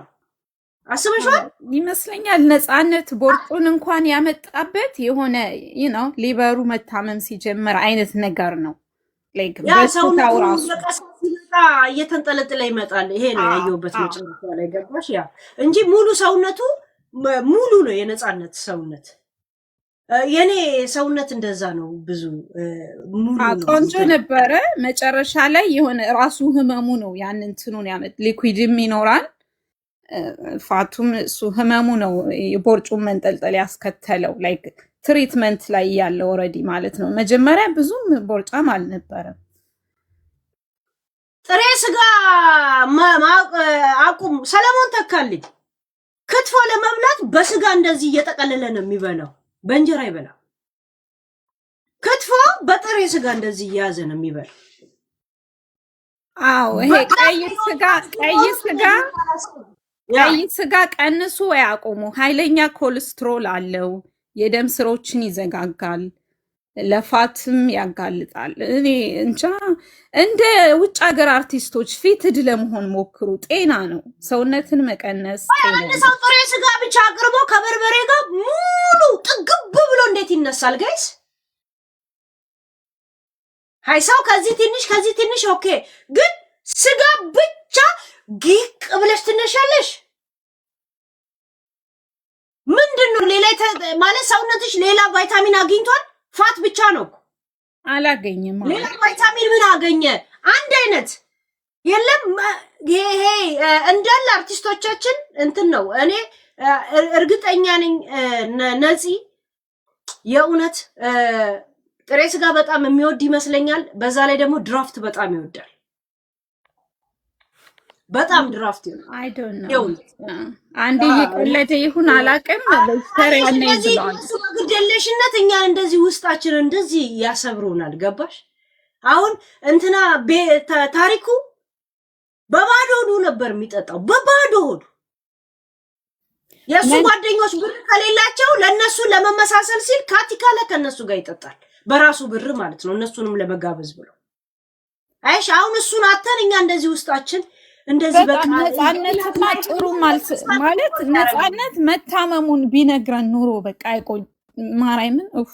አስበሽዋል ይመስለኛል። ነፃነት ቦርጩን እንኳን ያመጣበት የሆነ ሊበሩ መታመም ሲጀምር አይነት ነገር ነው። ላይክ በሰውነቱ ራሱ ሲመጣ እየተንጠለጠለ ይመጣል። ይሄ ነው ያየሁበት መጨረሻ ላይ ገባሽ? ያ እንጂ ሙሉ ሰውነቱ ሙሉ ነው የነፃነት ሰውነት። የኔ ሰውነት እንደዛ ነው። ብዙ ሙሉ ቆንጆ ነበረ። መጨረሻ ላይ የሆነ ራሱ ህመሙ ነው ያንን እንትኑን ያመጥ ሊኩዊድም ይኖራል ፋቱም እሱ ህመሙ ነው የቦርጩን መንጠልጠል ያስከተለው። ላይክ ትሪትመንት ላይ ያለ ኦሬዲ ማለት ነው። መጀመሪያ ብዙም ቦርጫም አልነበረም። ጥሬ ስጋ አቁም። ሰለሞን ተካልኝ ክትፎ ለመብላት በስጋ እንደዚህ እየጠቀለለ ነው የሚበላው። በእንጀራ ይበላል። ክትፎ በጥሬ ስጋ እንደዚህ እያያዘ ነው የሚበላው። አዎ ይሄ ቀይ ስጋ ቀንሱ ወይ አቁሙ። ኃይለኛ ኮሌስትሮል አለው። የደም ስሮችን ይዘጋጋል፣ ለፋትም ያጋልጣል። እኔ እንጃ። እንደ ውጭ ሀገር አርቲስቶች ፊትድ ለመሆን ሞክሩ። ጤና ነው ሰውነትን መቀነስ። አንድ ሰው ጥሬ ስጋ ብቻ አቅርቦ ከበርበሬ ጋር ሙሉ ጥግብ ብሎ እንዴት ይነሳል ጋይስ? ሃይ ሰው ከዚህ ትንሽ ኦኬ፣ ግን ስጋ ብቻ ጊቅ ብለሽ ትነሻለሽ። ምንድነው ሌላ ማለት ሰውነትሽ ሌላ ቫይታሚን አግኝቷል? ፋት ብቻ ነው አላገኘም። ሌላ ቫይታሚን ምን አገኘ? አንድ አይነት የለም። ይሄ እንዳለ አርቲስቶቻችን እንትን ነው። እኔ እርግጠኛ ነኝ ነፂ የእውነት ጥሬ ስጋ በጣም የሚወድ ይመስለኛል። በዛ ላይ ደግሞ ድራፍት በጣም ይወዳል። በጣም ድራፍት አይ ዶንት ኖ አንዴ እየቀለደ ይሁን አላውቅም። በስተሪያ ነው ይብላል። ግዴለሽነት እኛን እንደዚህ ውስጣችን እንደዚህ ያሰብሩናል። ገባሽ? አሁን እንትና ታሪኩ በባዶ ሆዱ ነበር የሚጠጣው፣ በባዶ ሆዱ። የሱ ጓደኞች ብር ከሌላቸው ለነሱ ለመመሳሰል ሲል ካቲካለ ከነሱ ጋር ይጠጣል፣ በራሱ ብር ማለት ነው፣ እነሱንም ለመጋበዝ ብሎ። አይሽ አሁን እሱን አተን እኛ እንደዚህ ውስጣችን እንደዚህ በቃ ነፃነትና ጥሩ ማለት ነፃነት መታመሙን ቢነግረን ኑሮ በቃ አይቆይ ማርያምን ኡፍ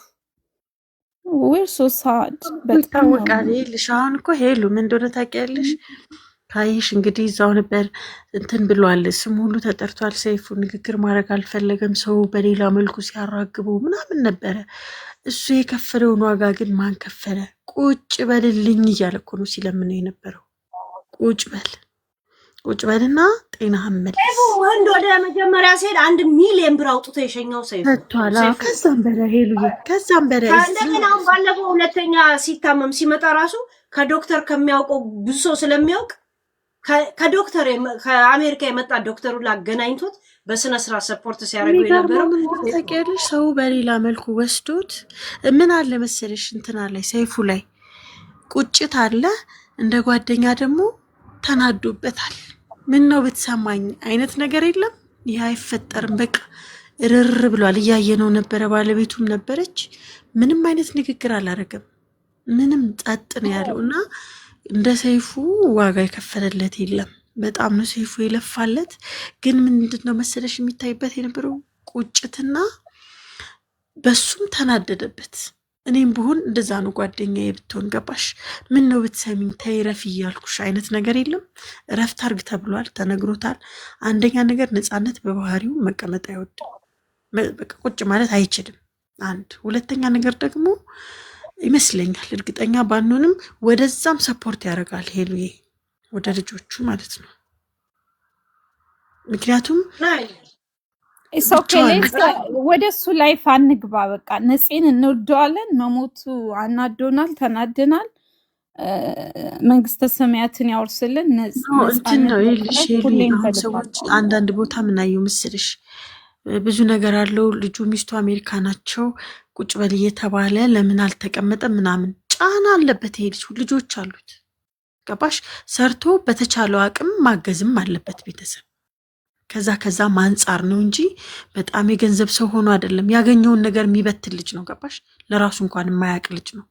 we're so sad በጣም ይታወቃል። ይልሽ አሁን እኮ ሄሉ ምን እንደሆነ ታውቂያለሽ? ካይሽ እንግዲህ እዛው ነበር እንትን ብሏል። ስም ሁሉ ተጠርቷል። ሰይፉ ንግግር ማድረግ አልፈለገም። ሰው በሌላ መልኩ ሲያራግቡ ምናምን ነበረ። እሱ የከፈለውን ዋጋ ግን ማን ከፈለ? ቁጭ በልልኝ እያለ እኮ ነው ሲለምነው የነበረው። ቁጭ በልና ጤናህን መልስ። ወንድ ወደ መጀመሪያ ሲሄድ 1 ሚሊዮን ብር አውጥቶ የሸኘው ሰይፉ ሰጥቷል። ከዛም በላይ ሄሉዬ፣ ከዛም በላይ እንደገና ባለፈው ሁለተኛ ሲታመም ሲመጣ ራሱ ከዶክተር ከሚያውቀው ብዙ ሰው ስለሚያውቅ ከዶክተር ከአሜሪካ የመጣ ዶክተሩ ላገናኝቶት በስነ ስርዓት ሰፖርት ሲያደርገው የነበረው ታውቂያለሽ። ሰው በሌላ መልኩ ወስዶት ምን አለ መሰለሽ እንትና ላይ ሰይፉ ላይ ቁጭት አለ፣ እንደ ጓደኛ ደግሞ ተናዶበታል። ምን ነው ብትሰማኝ አይነት ነገር የለም። ይህ አይፈጠርም። በቃ እርር ብሏል። እያየነው ነበረ። ባለቤቱም ነበረች። ምንም አይነት ንግግር አላረገም። ምንም ጸጥ ነው ያለው እና እንደ ሰይፉ ዋጋ የከፈለለት የለም። በጣም ነው ሰይፉ የለፋለት። ግን ምንድን ነው መሰለሽ የሚታይበት የነበረው ቁጭትና በሱም ተናደደበት። እኔም ብሆን እንደዛ ነው ጓደኛዬ ብትሆን ገባሽ? ምን ነው ብትሰሚኝ ተይ ረፍ እያልኩሽ አይነት ነገር የለም። ረፍት አርግ ተብሏል፣ ተነግሮታል። አንደኛ ነገር ነፃነት በባህሪው መቀመጥ አይወድም። በቃ ቁጭ ማለት አይችልም። አንድ ሁለተኛ ነገር ደግሞ ይመስለኛል እርግጠኛ ባንሆንም ወደዛም ሰፖርት ያደርጋል ሄሉዬ፣ ወደ ልጆቹ ማለት ነው። ምክንያቱም ወደ እሱ ላይፍ አንግባ። በቃ ነፂን እንወደዋለን። መሞቱ አናዶናል፣ ተናድናል። መንግስተ ሰማያትን ያወርስልን። እንትን ነው ይልሽ ሰዎች አንዳንድ ቦታ ምናየው ምስልሽ ብዙ ነገር አለው። ልጁ ሚስቱ አሜሪካ ናቸው። ቁጭ በል እየተባለ ለምን አልተቀመጠም ምናምን ጫና አለበት። ይሄ ልጅ ልጆች አሉት ገባሽ? ሰርቶ በተቻለው አቅም ማገዝም አለበት ቤተሰብ። ከዛ አንጻር ነው እንጂ በጣም የገንዘብ ሰው ሆኖ አይደለም። ያገኘውን ነገር የሚበትል ልጅ ነው ገባሽ? ለራሱ እንኳን የማያውቅ ልጅ ነው።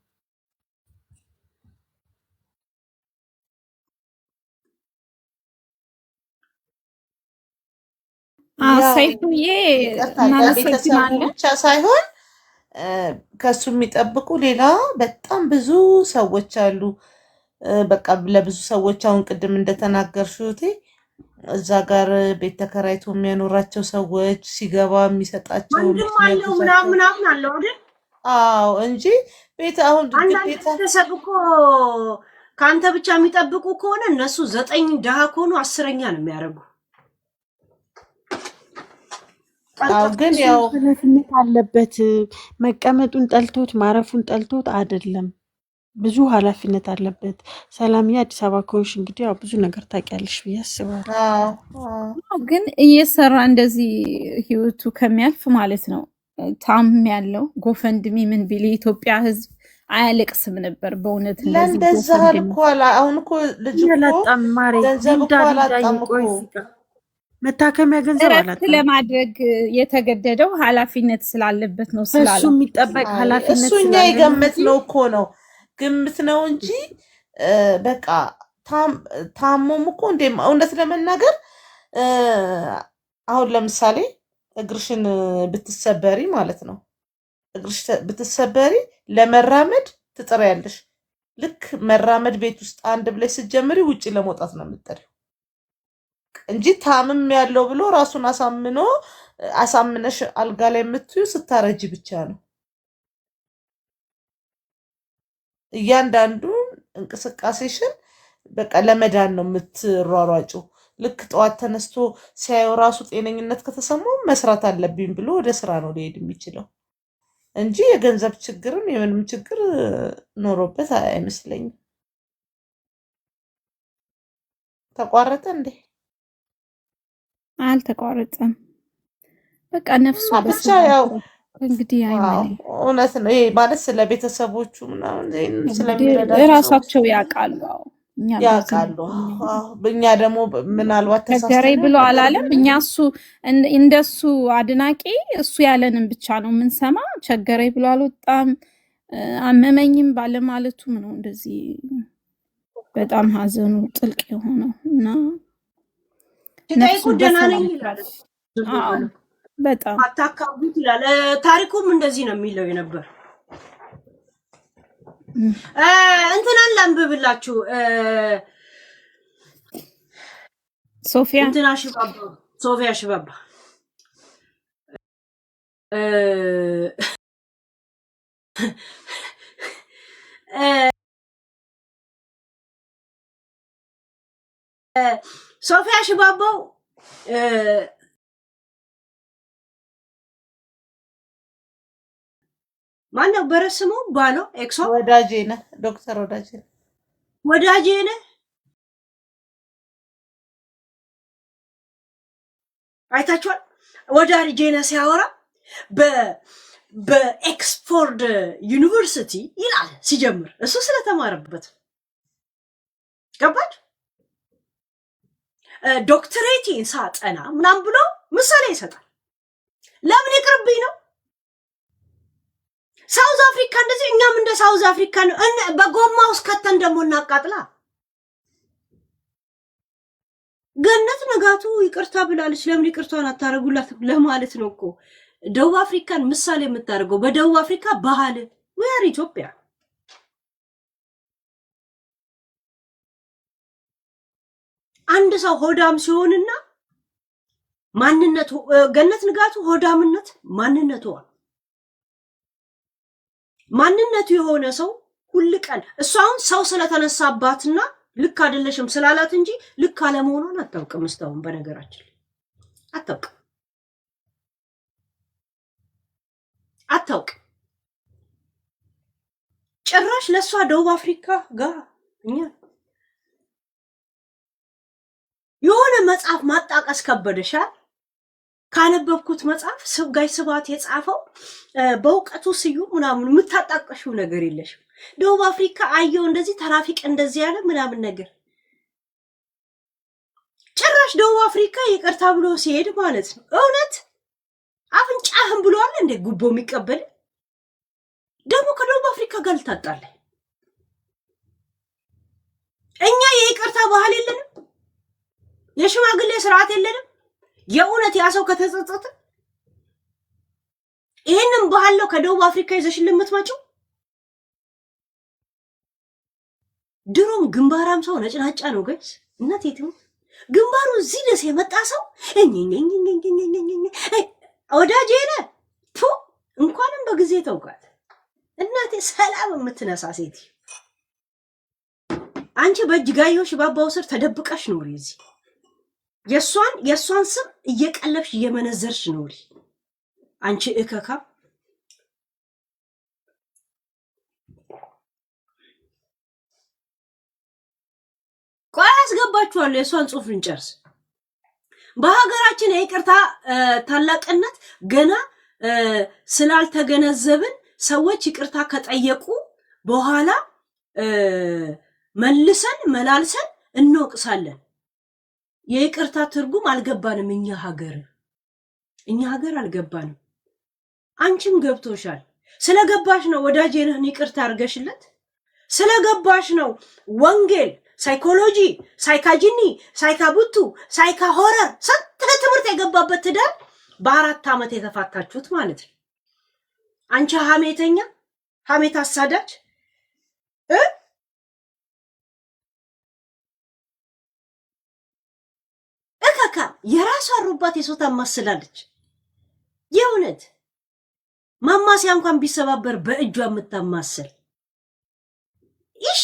ሰይፉዬ ብቻ ሳይሆን ከሱ የሚጠብቁ ሌላ በጣም ብዙ ሰዎች አሉ። በቃ ለብዙ ሰዎች አሁን ቅድም እንደተናገርሽው እዛ ጋር ቤት ተከራይቶ የሚያኖራቸው ሰዎች ሲገባ የሚሰጣቸው ምናምን አለው አይደል? አዎ እንጂ ቤት አሁን ቤተሰብ እኮ ከአንተ ብቻ የሚጠብቁ ከሆነ እነሱ 9 ድሃ ከሆኑ 10ኛ ነው የሚያደርጉ። ግን ያው ኃላፊነት አለበት። መቀመጡን ጠልቶት ማረፉን ጠልቶት አይደለም። ብዙ ኃላፊነት አለበት። ሰላምዬ አዲስ አበባ ከሆንሽ እንግዲህ ያው ብዙ ነገር ታውቂያለሽ ብዬ አስባለሁ። ግን እየሰራ እንደዚህ ህይወቱ ከሚያልፍ ማለት ነው ታም ያለው ጎፈንድሚ ምን ቢል የኢትዮጵያ ህዝብ አያለቅስም ነበር በእውነት እንደዛ እኮ አሁን እኮ ልጅ እኮ ማሬ ገንዘብ እኮ አላጣም እኮ መታከሚያ ገንዘብ አላጣም። ለማድረግ የተገደደው ኃላፊነት ስላለበት ነው ስላለ እሱ የሚጠበቅ ኃላፊነት እሱ እኛ የገመት ነው እኮ ነው ግምት ነው እንጂ በቃ ታሞም እኮ እንደ እውነት ለመናገር አሁን ለምሳሌ እግርሽን ብትሰበሪ ማለት ነው እግርሽ ብትሰበሪ ለመራመድ ትጥሪያለሽ። ልክ መራመድ ቤት ውስጥ አንድ ብለሽ ስትጀምሪ ውጪ ለመውጣት ነው የምትጠሪው። እንጂ ታምም ያለው ብሎ ራሱን አሳምነሽ አልጋ ላይ የምትዩ ስታረጂ ብቻ ነው። እያንዳንዱ እንቅስቃሴሽን በቃ ለመዳን ነው የምትሯሯጪው። ልክ ጠዋት ተነስቶ ሲያየው ራሱ ጤነኝነት ከተሰማው መስራት አለብኝ ብሎ ወደ ስራ ነው ሊሄድ የሚችለው እንጂ የገንዘብ ችግርም የምንም ችግር ኖሮበት አይመስለኝም። ተቋረጠ እንዴ? አልተቋረጠም። በቃ ነፍሱ ብቻ በስጋ ያው እንግዲህ አይመን እውነት ነው። ይሄ ማለት ስለ ቤተሰቦቹ ምናምን እንግዲህ ስለሚረዳቸው ሰዎች እራሳቸው ያውቃሉ። እኛ ያውቃሉ። እኛ ደግሞ ምናልባት ቸገረኝ ብሎ ተሳስተን አላለም። እኛ እሱ እንደሱ አድናቂ እሱ ያለንን ብቻ ነው የምንሰማ። ቸገረኝ ብሎ አልወጣም። አመመኝም ባለማለቱም ነው እንደዚህ በጣም ሀዘኑ ጥልቅ የሆነው እና ሲጠይቁ ደህና ነኝ ይላል። ዝም አዎ ብሎ በጣም አታካብዱት ይላል። ታሪኩም እንደዚህ ነው የሚለው የነበር። እንትናን ላንብብላችሁ። ሶፊያ እንትና ሽባባ ሶፊያ ሽባባ ሶፊያ ሽባባው ማን ነበረ ስሙ? ባሎ ኤክሶ ወዳጄ ነህ ዶክተር ወዳጄ ነህ። ወዳጄ ነህ። አይታችኋል? ወዳጄ ነህ ሲያወራ በኤክስፎርድ ዩኒቨርሲቲ ይላል ሲጀምር እሱ ስለተማረበት ገባች። ዶክተሬቴን ሳጠና ምናምን ብሎ ምሳሌ ይሰጣል። ለምን ይቅርብኝ ነው። ሳውዝ አፍሪካ እንደዚህ እኛም እንደ ሳውዝ አፍሪካ ነው። በጎማ ውስጥ ከተን ደግሞ እናቃጥላ። ገነት ንጋቱ ይቅርታ ብላለች። ለምን ይቅርታን አታረጉላትም ለማለት ነው እኮ ደቡብ አፍሪካን ምሳሌ የምታደርገው። በደቡብ አፍሪካ ባህል ወያር ኢትዮጵያ አንድ ሰው ሆዳም ሲሆንና ማንነቱ ገነት ንጋቱ ሆዳምነት ማንነቱ የሆነ ሰው ሁሉ ቀን እሷን ሰው ስለተነሳባትና ልክ አይደለሽም ስላላት እንጂ ልክ አለመሆኗን አታውቅም። እስካሁን በነገራችን አታውቅም። ጭራሽ ለሷ ደቡብ አፍሪካ ጋር እኛ የሆነ መጽሐፍ ማጣቀስ ከበደሻል። ካነበብኩት መጽሐፍ ጋይ ስብሐት የጻፈው በእውቀቱ ስዩም ምናምን የምታጣቀሽው ነገር የለሽም። ደቡብ አፍሪካ አየው እንደዚህ ተራፊቅ እንደዚህ ያለ ምናምን ነገር ጭራሽ ደቡብ አፍሪካ ይቅርታ ብሎ ሲሄድ ማለት ነው። እውነት አፍንጫህም ብሏል እንደ ጉቦ የሚቀበል ደግሞ ከደቡብ አፍሪካ ጋር ልታጣለ። እኛ የይቅርታ ባህል የለንም፣ የሽማግሌ ስርዓት የለንም። የእውነት ያ ሰው ከተጸጸተ ይሄንን ባህል ነው ከደቡብ አፍሪካ ይዘሽልን የምትመጪው። ድሮም ግንባራም ሰው ነጭናጫ ነው ጋይስ። እናቴ ትሙት ግንባሩ እዚህ ድረስ የመጣ ሰው ወዳጄ ነህ ቱ እንኳንም በጊዜ ተውቃት። እናቴ ሰላም የምትነሳ ሴት አንቺ በእጅጋየሁ ሽባባው ስር ተደብቀሽ ኖሪ። እዚህ የሷን ስም እየቀለብሽ እየመነዘርሽ ኖሪ አንቺ እከካ። ቆይ አስገባችኋለሁ። የሷን ጽሑፍ እንጨርስ። በሀገራችን የይቅርታ ታላቅነት ገና ስላልተገነዘብን ሰዎች ይቅርታ ከጠየቁ በኋላ መልሰን መላልሰን እንወቅሳለን። የይቅርታ ትርጉም አልገባንም። እኛ ሀገር አልገባንም። አንቺም ገብቶሻል። ስለገባሽ ነው ወዳጄ ነህን ይቅርታ አድርገሽለት ስለገባሽ ነው። ወንጌል፣ ሳይኮሎጂ፣ ሳይካጂኒ፣ ሳይካቡቱ፣ ሳይካ ሆረር ስንት ትምህርት የገባበት ትዳር በ4 ዓመት የተፋታችሁት ማለት ነው። አንቺ ሐሜተኛ፣ ሐሜት አሳዳጅ የራሷ አሩባት የሶታ ማስላለች። የእውነት ማማሲያ እንኳን ቢሰባበር በእጇ የምታማስል ይሽ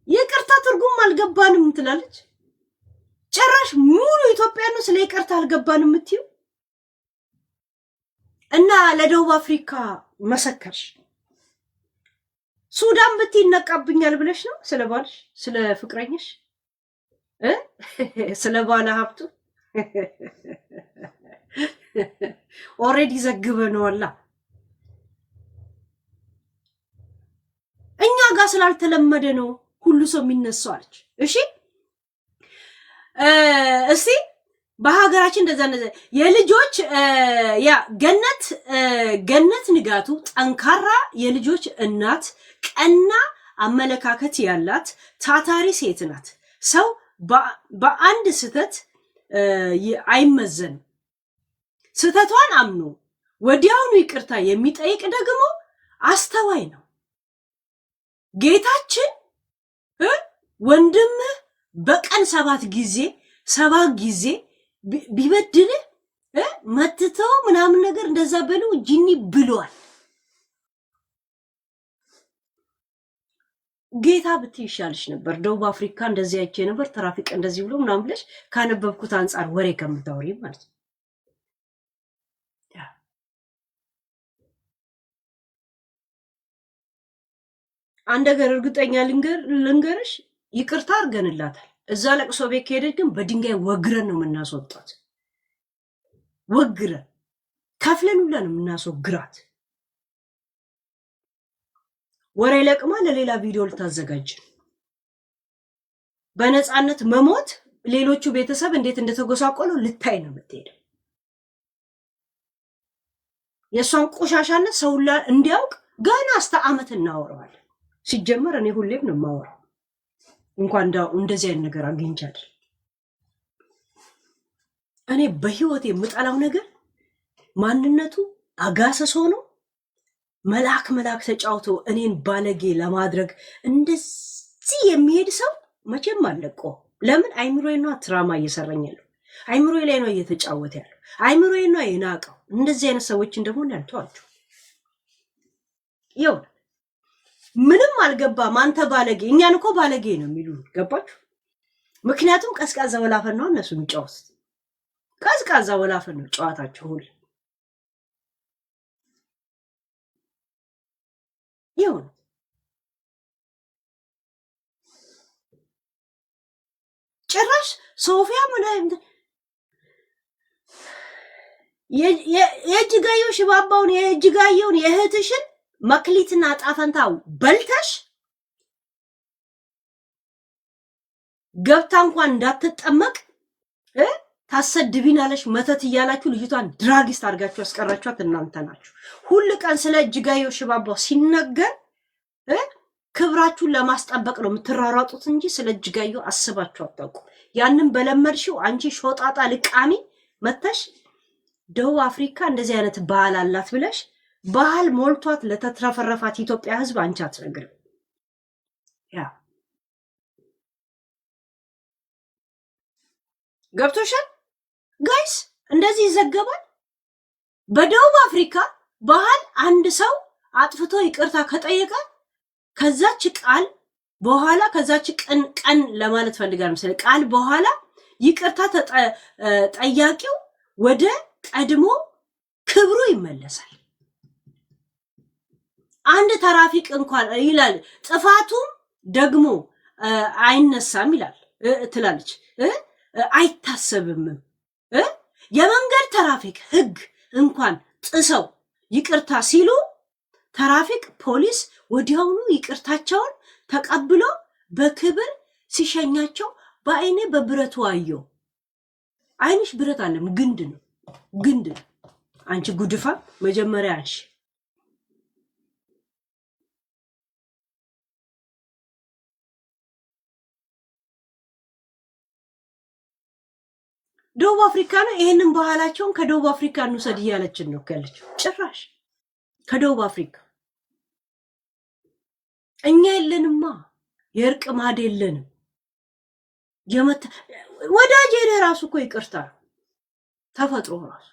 ይቅርታ ትርጉም አልገባንም ትላለች። ጭራሽ ሙሉ ኢትዮጵያ ነው ስለ ይቅርታ አልገባንም የምትይው እና ለደቡብ አፍሪካ መሰከርሽ። ሱዳን ብትይ ይነቃብኛል ብለሽ ነው ስለ ባልሽ፣ ስለ ፍቅረኛሽ ስለ ባለ ሀብቱ ኦሬዲ ዘግበነዋላ። እኛ ጋር ስላልተለመደ ነው ሁሉ ሰው የሚነሳው አለች። እሺ እስቲ በሀገራችን እንደዛ የልጆች ያ ገነት ንጋቱ ጠንካራ የልጆች እናት፣ ቀና አመለካከት ያላት ታታሪ ሴት ናት። ሰው በአንድ ስህተት አይመዘንም። ስህተቷን አምኖ ወዲያውኑ ይቅርታ የሚጠይቅ ደግሞ አስተዋይ ነው። ጌታችን ወንድምህ በቀን 7 ጊዜ ቢበድልህ መትተው ምናምን ነገር እንደዛ በሉ ጂኒ ብሏል። ጌታ ብትይ ይሻልሽ ነበር። ደቡብ አፍሪካ እንደዚህ አይቼ ነበር ትራፊክ እንደዚህ ብሎ ምናምን ብለሽ ካነበብኩት አንፃር ወሬ ከምታወሪ ማለት ነው። አንድ ነገር እርግጠኛ ልንገርሽ፣ ይቅርታ አድርገንላታል። እዛ ለቅሶ ቤት ከሄደች ግን በድንጋይ ወግረን ነው የምናስወጣት። ወግረን ከፍለን ሁላ ነው የምናስወግራት። ወሬ ለቅማ ለሌላ ቪዲዮ ልታዘጋጅ በነፃነት መሞት ሌሎቹ ቤተሰብ እንዴት እንደተጎሳቆሉ ልታይ ነው የምትሄደው። የእሷን ቆሻሻነት ሰው ሁላ እንዲያውቅ ገና እስከ ዓመት እናወራዋለን። ሲጀመር እኔ ሁሌም ነው የማወራው እንኳን እንደዚህ አይነት ነገር አግኝቻለሁ። እኔ በህይወት የምጠላው ነገር ማንነቱ አጋሰስ ሆኖ መልአክ ተጫውቶ እኔን ባለጌ ለማድረግ እንደዚህ የሚሄድ ሰው መቼም አለቆ። ለምን አይምሮዬ ነው ትራማ እየሰራኝ ያለው፣ አይምሮዬ ላይ ነው እየተጫወተ ያለው፣ አይምሮዬ ነው የናቀው። እንደዚህ አይነት ሰዎችን ደግሞ እንዳልተዋቸው ይው ምንም አልገባም አንተ ባለጌ። እኛን እኮ ባለጌ ነው የሚሉ ገባችሁ? ምክንያቱም ቀዝቃዛ ወላፈን ነው እነሱ የሚጫወቱት። ቀዝቃዛ ወላፈን ነው ጨዋታቸው ሁሉ። ይሁን ጭራሽ ሶፊያ ምን የእጅጋየሁ ሽባባውን የእጅጋየሁን የእህትሽን መክሊትና ጣፈንታው በልተሽ ገብታ እንኳን እንዳትጠመቅ ታሰድቢናለሽ። መተት እያላችሁ ልጅቷን ድራጊስት አድርጋችሁ ያስቀራችኋት እናንተ ናችሁ። ሁሉ ቀን ስለ እጅጋየሁ ሽባባው ሲነገር ክብራችሁን ለማስጠበቅ ነው የምትራራጡት እንጂ ስለ እጅጋየሁ አስባችሁ አታውቁ። ያንን በለመድሽው አንቺ ሾጣጣ ልቃሚ መተሽ ደቡብ አፍሪካ እንደዚህ አይነት ባህል አላት ብለሽ ባህል ሞልቷት ለተትረፈረፋት ኢትዮጵያ ህዝብ አንቺ አትነግርም። ያ ገብቶሻል ጋይስ? እንደዚህ ይዘገባል። በደቡብ አፍሪካ ባህል አንድ ሰው አጥፍቶ ይቅርታ ከጠየቀ ከዛች ቃል በኋላ ከዛች ቀን ለማለት ፈልጋለሁ መሰለኝ ቃል በኋላ ይቅርታ ጠያቂው ወደ ቀድሞ ክብሩ ይመለሳል። አንድ ትራፊክ እንኳን ይላል ጥፋቱም ደግሞ አይነሳም ይላል ትላለች። አይታሰብም። የመንገድ ትራፊክ ህግ እንኳን ጥሰው ይቅርታ ሲሉ ትራፊክ ፖሊስ ወዲያውኑ ይቅርታቸውን ተቀብሎ በክብር ሲሸኛቸው በአይኔ በብረቱ አየው። አይንሽ ብረት አለም ግንድ ነው። አንቺ ጉድፋ መጀመሪያ አንቺ ደቡብ አፍሪካ ነው። ይሄንን ባህላቸውን ከደቡብ አፍሪካ እንውሰድ እያለችን ነው ያለችው። ጭራሽ ከደቡብ አፍሪካ እኛ የለንማ፣ የእርቅ ማድ የለንም። ወዳጄ ነህ ራሱ እኮ ይቅርታ ተፈጥሮ ራሱ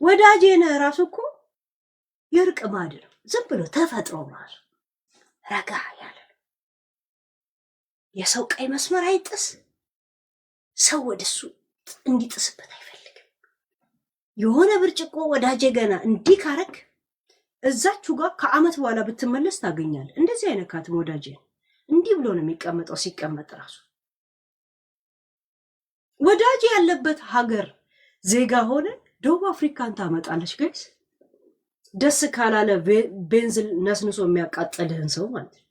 ወዳጄ ነህ ራሱ እኮ የእርቅ ማዕድ ነው። ዝም ብሎ ተፈጥሮ ራሱ ረጋ ያለ የሰው ቀይ መስመር አይጥስ፣ ሰው ወደሱ እንዲጥስበት አይፈልግም። የሆነ ብርጭቆ ወዳጄ ገና እንዲህ ካረክ እዛችሁ ጋር ከአመት በኋላ ብትመለስ ታገኛለህ። እንደዚህ አይነት ካትም ወዳጄ እንዲህ ብሎ ነው የሚቀመጠው። ሲቀመጥ ራሱ ወዳጄ ያለበት ሀገር ዜጋ ሆነ ደቡብ አፍሪካን ታመጣለች። ጋይስ ደስ ካላለ ቤንዝል ነስንሶ የሚያቃጥልህን ሰው ማለት ነው።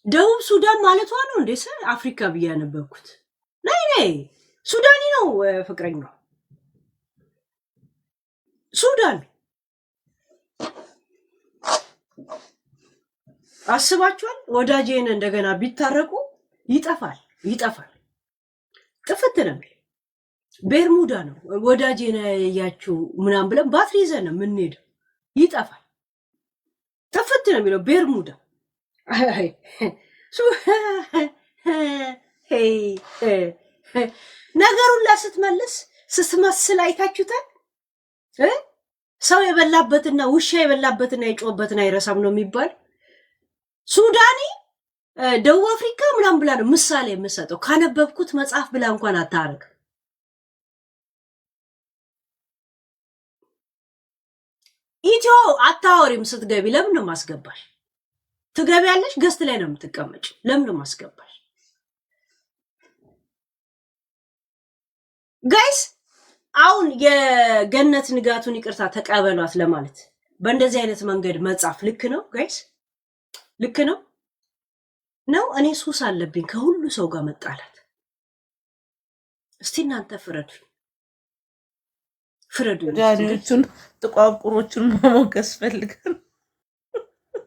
ደቡብ ሱዳን ማለቷ ነው እንዴ? አፍሪካ ብዬ ያነበብኩት ነይ ሱዳኒ ነው ፍቅረኛው ሱዳን። አስባችኋል? ወዳጄን እንደገና ቢታረቁ ይጠፋል ጥፍት ነው። ቤርሙዳ ነው ወዳጄን ያያችሁ ምናምን ብለን ባትሪ ይዘን ነው የምንሄደው። ይጠፋል ጥፍት ነው የሚለው ቤርሙዳ። ነገሩን ላስትመልስ ስትመስል አይታችሁታል። ሰው የበላበትና ውሻ የበላበትና የጮህበትን አይረሳም ነው የሚባል። ሱዳኒ ደቡብ አፍሪካ ምናምን ብላ ነው ምሳሌ የምሰጠው። ካነበብኩት መጽሐፍ ብላ እንኳን አታረግ። ኢትዮ አታወሪም ስትገቢ። ለምን ነው ማስገባሽ? ትገቢያለሽ፣ ገስት ላይ ነው የምትቀመጭ። ለምን ነው ማስገባሽ? ጋይስ አሁን የገነት ንጋቱን ይቅርታ ተቀበሏት ለማለት በእንደዚህ አይነት መንገድ መጻፍ ልክ ነው ጋይስ? ልክ ነው ነው? እኔ ሱስ አለብኝ ከሁሉ ሰው ጋር መጣላት። እስቲ እናንተ ፍረዱ። ዳኒዎቹን ጥቋቁሮቹን መሞገስ ፈልገን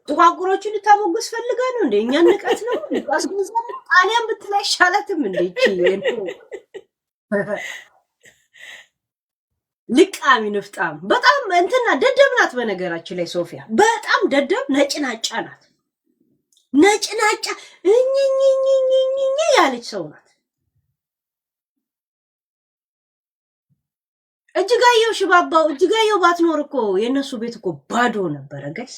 ጥቋቁሮቹን ልታሞገስ ፈልጋ ነው እንዴ? እኛ ንቀት ነው ሊቃስጉዛ ጣሊያን ብትላ ይሻላትም እንዴ? ልቃሚ ንፍጣም በጣም እንትና ደደብ ናት። በነገራችን ላይ ሶፊያ በጣም ደደብ ነጭናጫ ናት። ነጭናጫ እኝኝኝኝኝ ያለች ሰው ናት። እጅጋየሁ ሽባባው እጅጋየሁ ባትኖር እኮ የነሱ ቤት እኮ ባዶ ነበረ ጋይስ።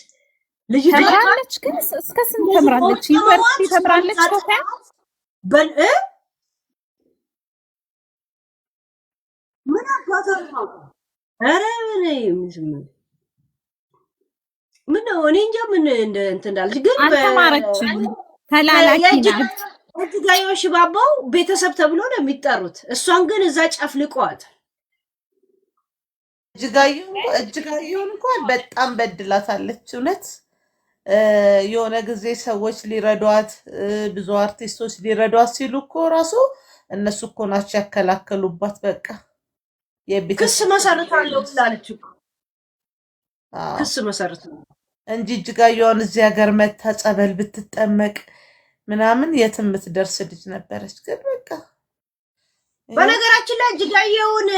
ልጅቷ ተምራለች፣ ግን እስከ ስንት ተምራለች? ዩኒቨርሲቲ ተምራለች ሶፊያ ምን አባታው ነው? ኧረ ምን ነው እኔ እንጃ ምን እንትን እንዳለች ግን አልተማረችም። ተላላኪ ናት። እጅጋየሁ ሽባባው ቤተሰብ ተብሎ ነው የሚጠሩት። እሷን ግን እዛ ጨፍልቀዋት። እጅጋየሁን እንኳን በጣም በድላታለች። እውነት የሆነ ጊዜ ሰዎች ሊረዷት ብዙ አርቲስቶች ሊረዷት ሲሉ እኮ ራሱ እነሱ እኮ ናቸው ያከላከሉባት። በቃ ክስ መሰርታለሁ ብላለች እኮ ክስ መሰርታለሁ እንጂ እጅጋየሁን እዚህ ሀገር መታ ጸበል ብትጠመቅ ምናምን የትም የምትደርስ ልጅ ነበረች። ግን በቃ በነገራችን ላይ እጅጋየሁን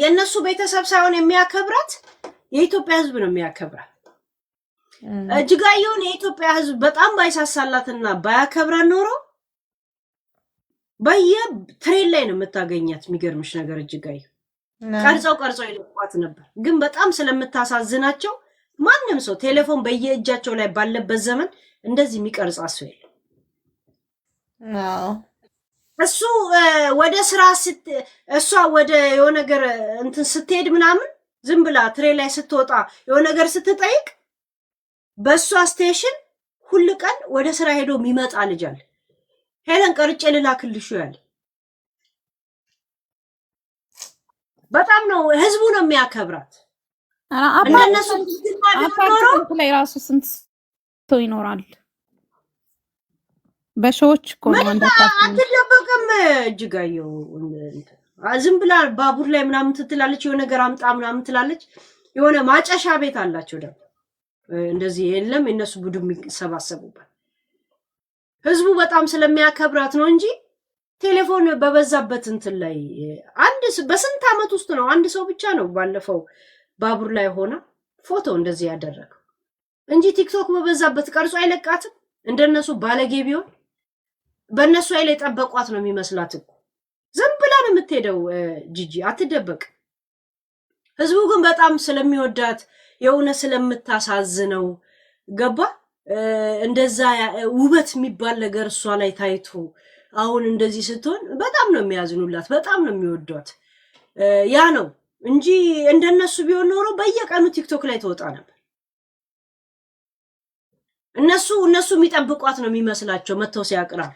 የነሱ ቤተሰብ ሳይሆን የሚያከብራት የኢትዮጵያ ሕዝብ ነው የሚያከብራት። እጅጋየሁን የኢትዮጵያ ሕዝብ በጣም ባይሳሳላትና ባያከብራት ኖሮ በየትሬን ላይ ነው የምታገኛት። የሚገርምሽ ነገር እጅጋየሁ ቀርጸው ይለቋት ነበር። ግን በጣም ስለምታሳዝናቸው ማንም ሰው ቴሌፎን በየእጃቸው ላይ ባለበት ዘመን እንደዚህ የሚቀርጻ ሰው የለም። እሱ ወደ ስራ እሷ ወደ የሆነ ነገር እንትን ስትሄድ ምናምን ዝም ብላ ትሬ ላይ ስትወጣ የሆነ ነገር ስትጠይቅ በእሷ ስቴሽን ሁሉ ቀን ወደ ስራ ሄዶ የሚመጣ ልጅ አለ። ሄለን ቀርጬ ልላክልሽ ያለ በጣም ነው ህዝቡ ነው የሚያከብራት። እነሱ አፓርትመንት ላይ ራሱ ስንት ሰው ይኖራል? በሺዎች እኮ ነው። አትደበቅም እጅጋየሁ ዝም ብላ ባቡር ላይ ምናምን ትላለች። የሆነ ነገር አምጣ ምናምን ትላለች። የሆነ ማጨሻ ቤት አላቸው ደግሞ እንደዚህ የለም የነሱ ቡድን የሚሰባሰቡበት። ህዝቡ በጣም ስለሚያከብራት ነው እንጂ ቴሌፎን በበዛበት እንትን ላይ በስንት አመት ውስጥ ነው አንድ ሰው ብቻ ነው ባለፈው ባቡር ላይ ሆና ፎቶ እንደዚህ ያደረገው እንጂ ቲክቶክ በበዛበት ቀርጾ አይለቃትም። እንደነሱ ባለጌ ቢሆን በእነሱ ላይ ጠበቋት ነው የሚመስላት እኮ። ዝም ብላ ነው የምትሄደው ጂጂ አትደበቅ። ህዝቡ ግን በጣም ስለሚወዳት የሆነ ስለምታሳዝነው ገባ እንደዛ ውበት የሚባል ነገር እሷ ላይ ታይቶ አሁን እንደዚህ ስትሆን በጣም ነው የሚያዝኑላት፣ በጣም ነው የሚወዷት። ያ ነው እንጂ እንደነሱ ቢሆን ኖሮ በየቀኑ ቲክቶክ ላይ ተወጣ ነበር። እነሱ የሚጠብቋት ነው የሚመስላቸው መተው ሲያቅራሩ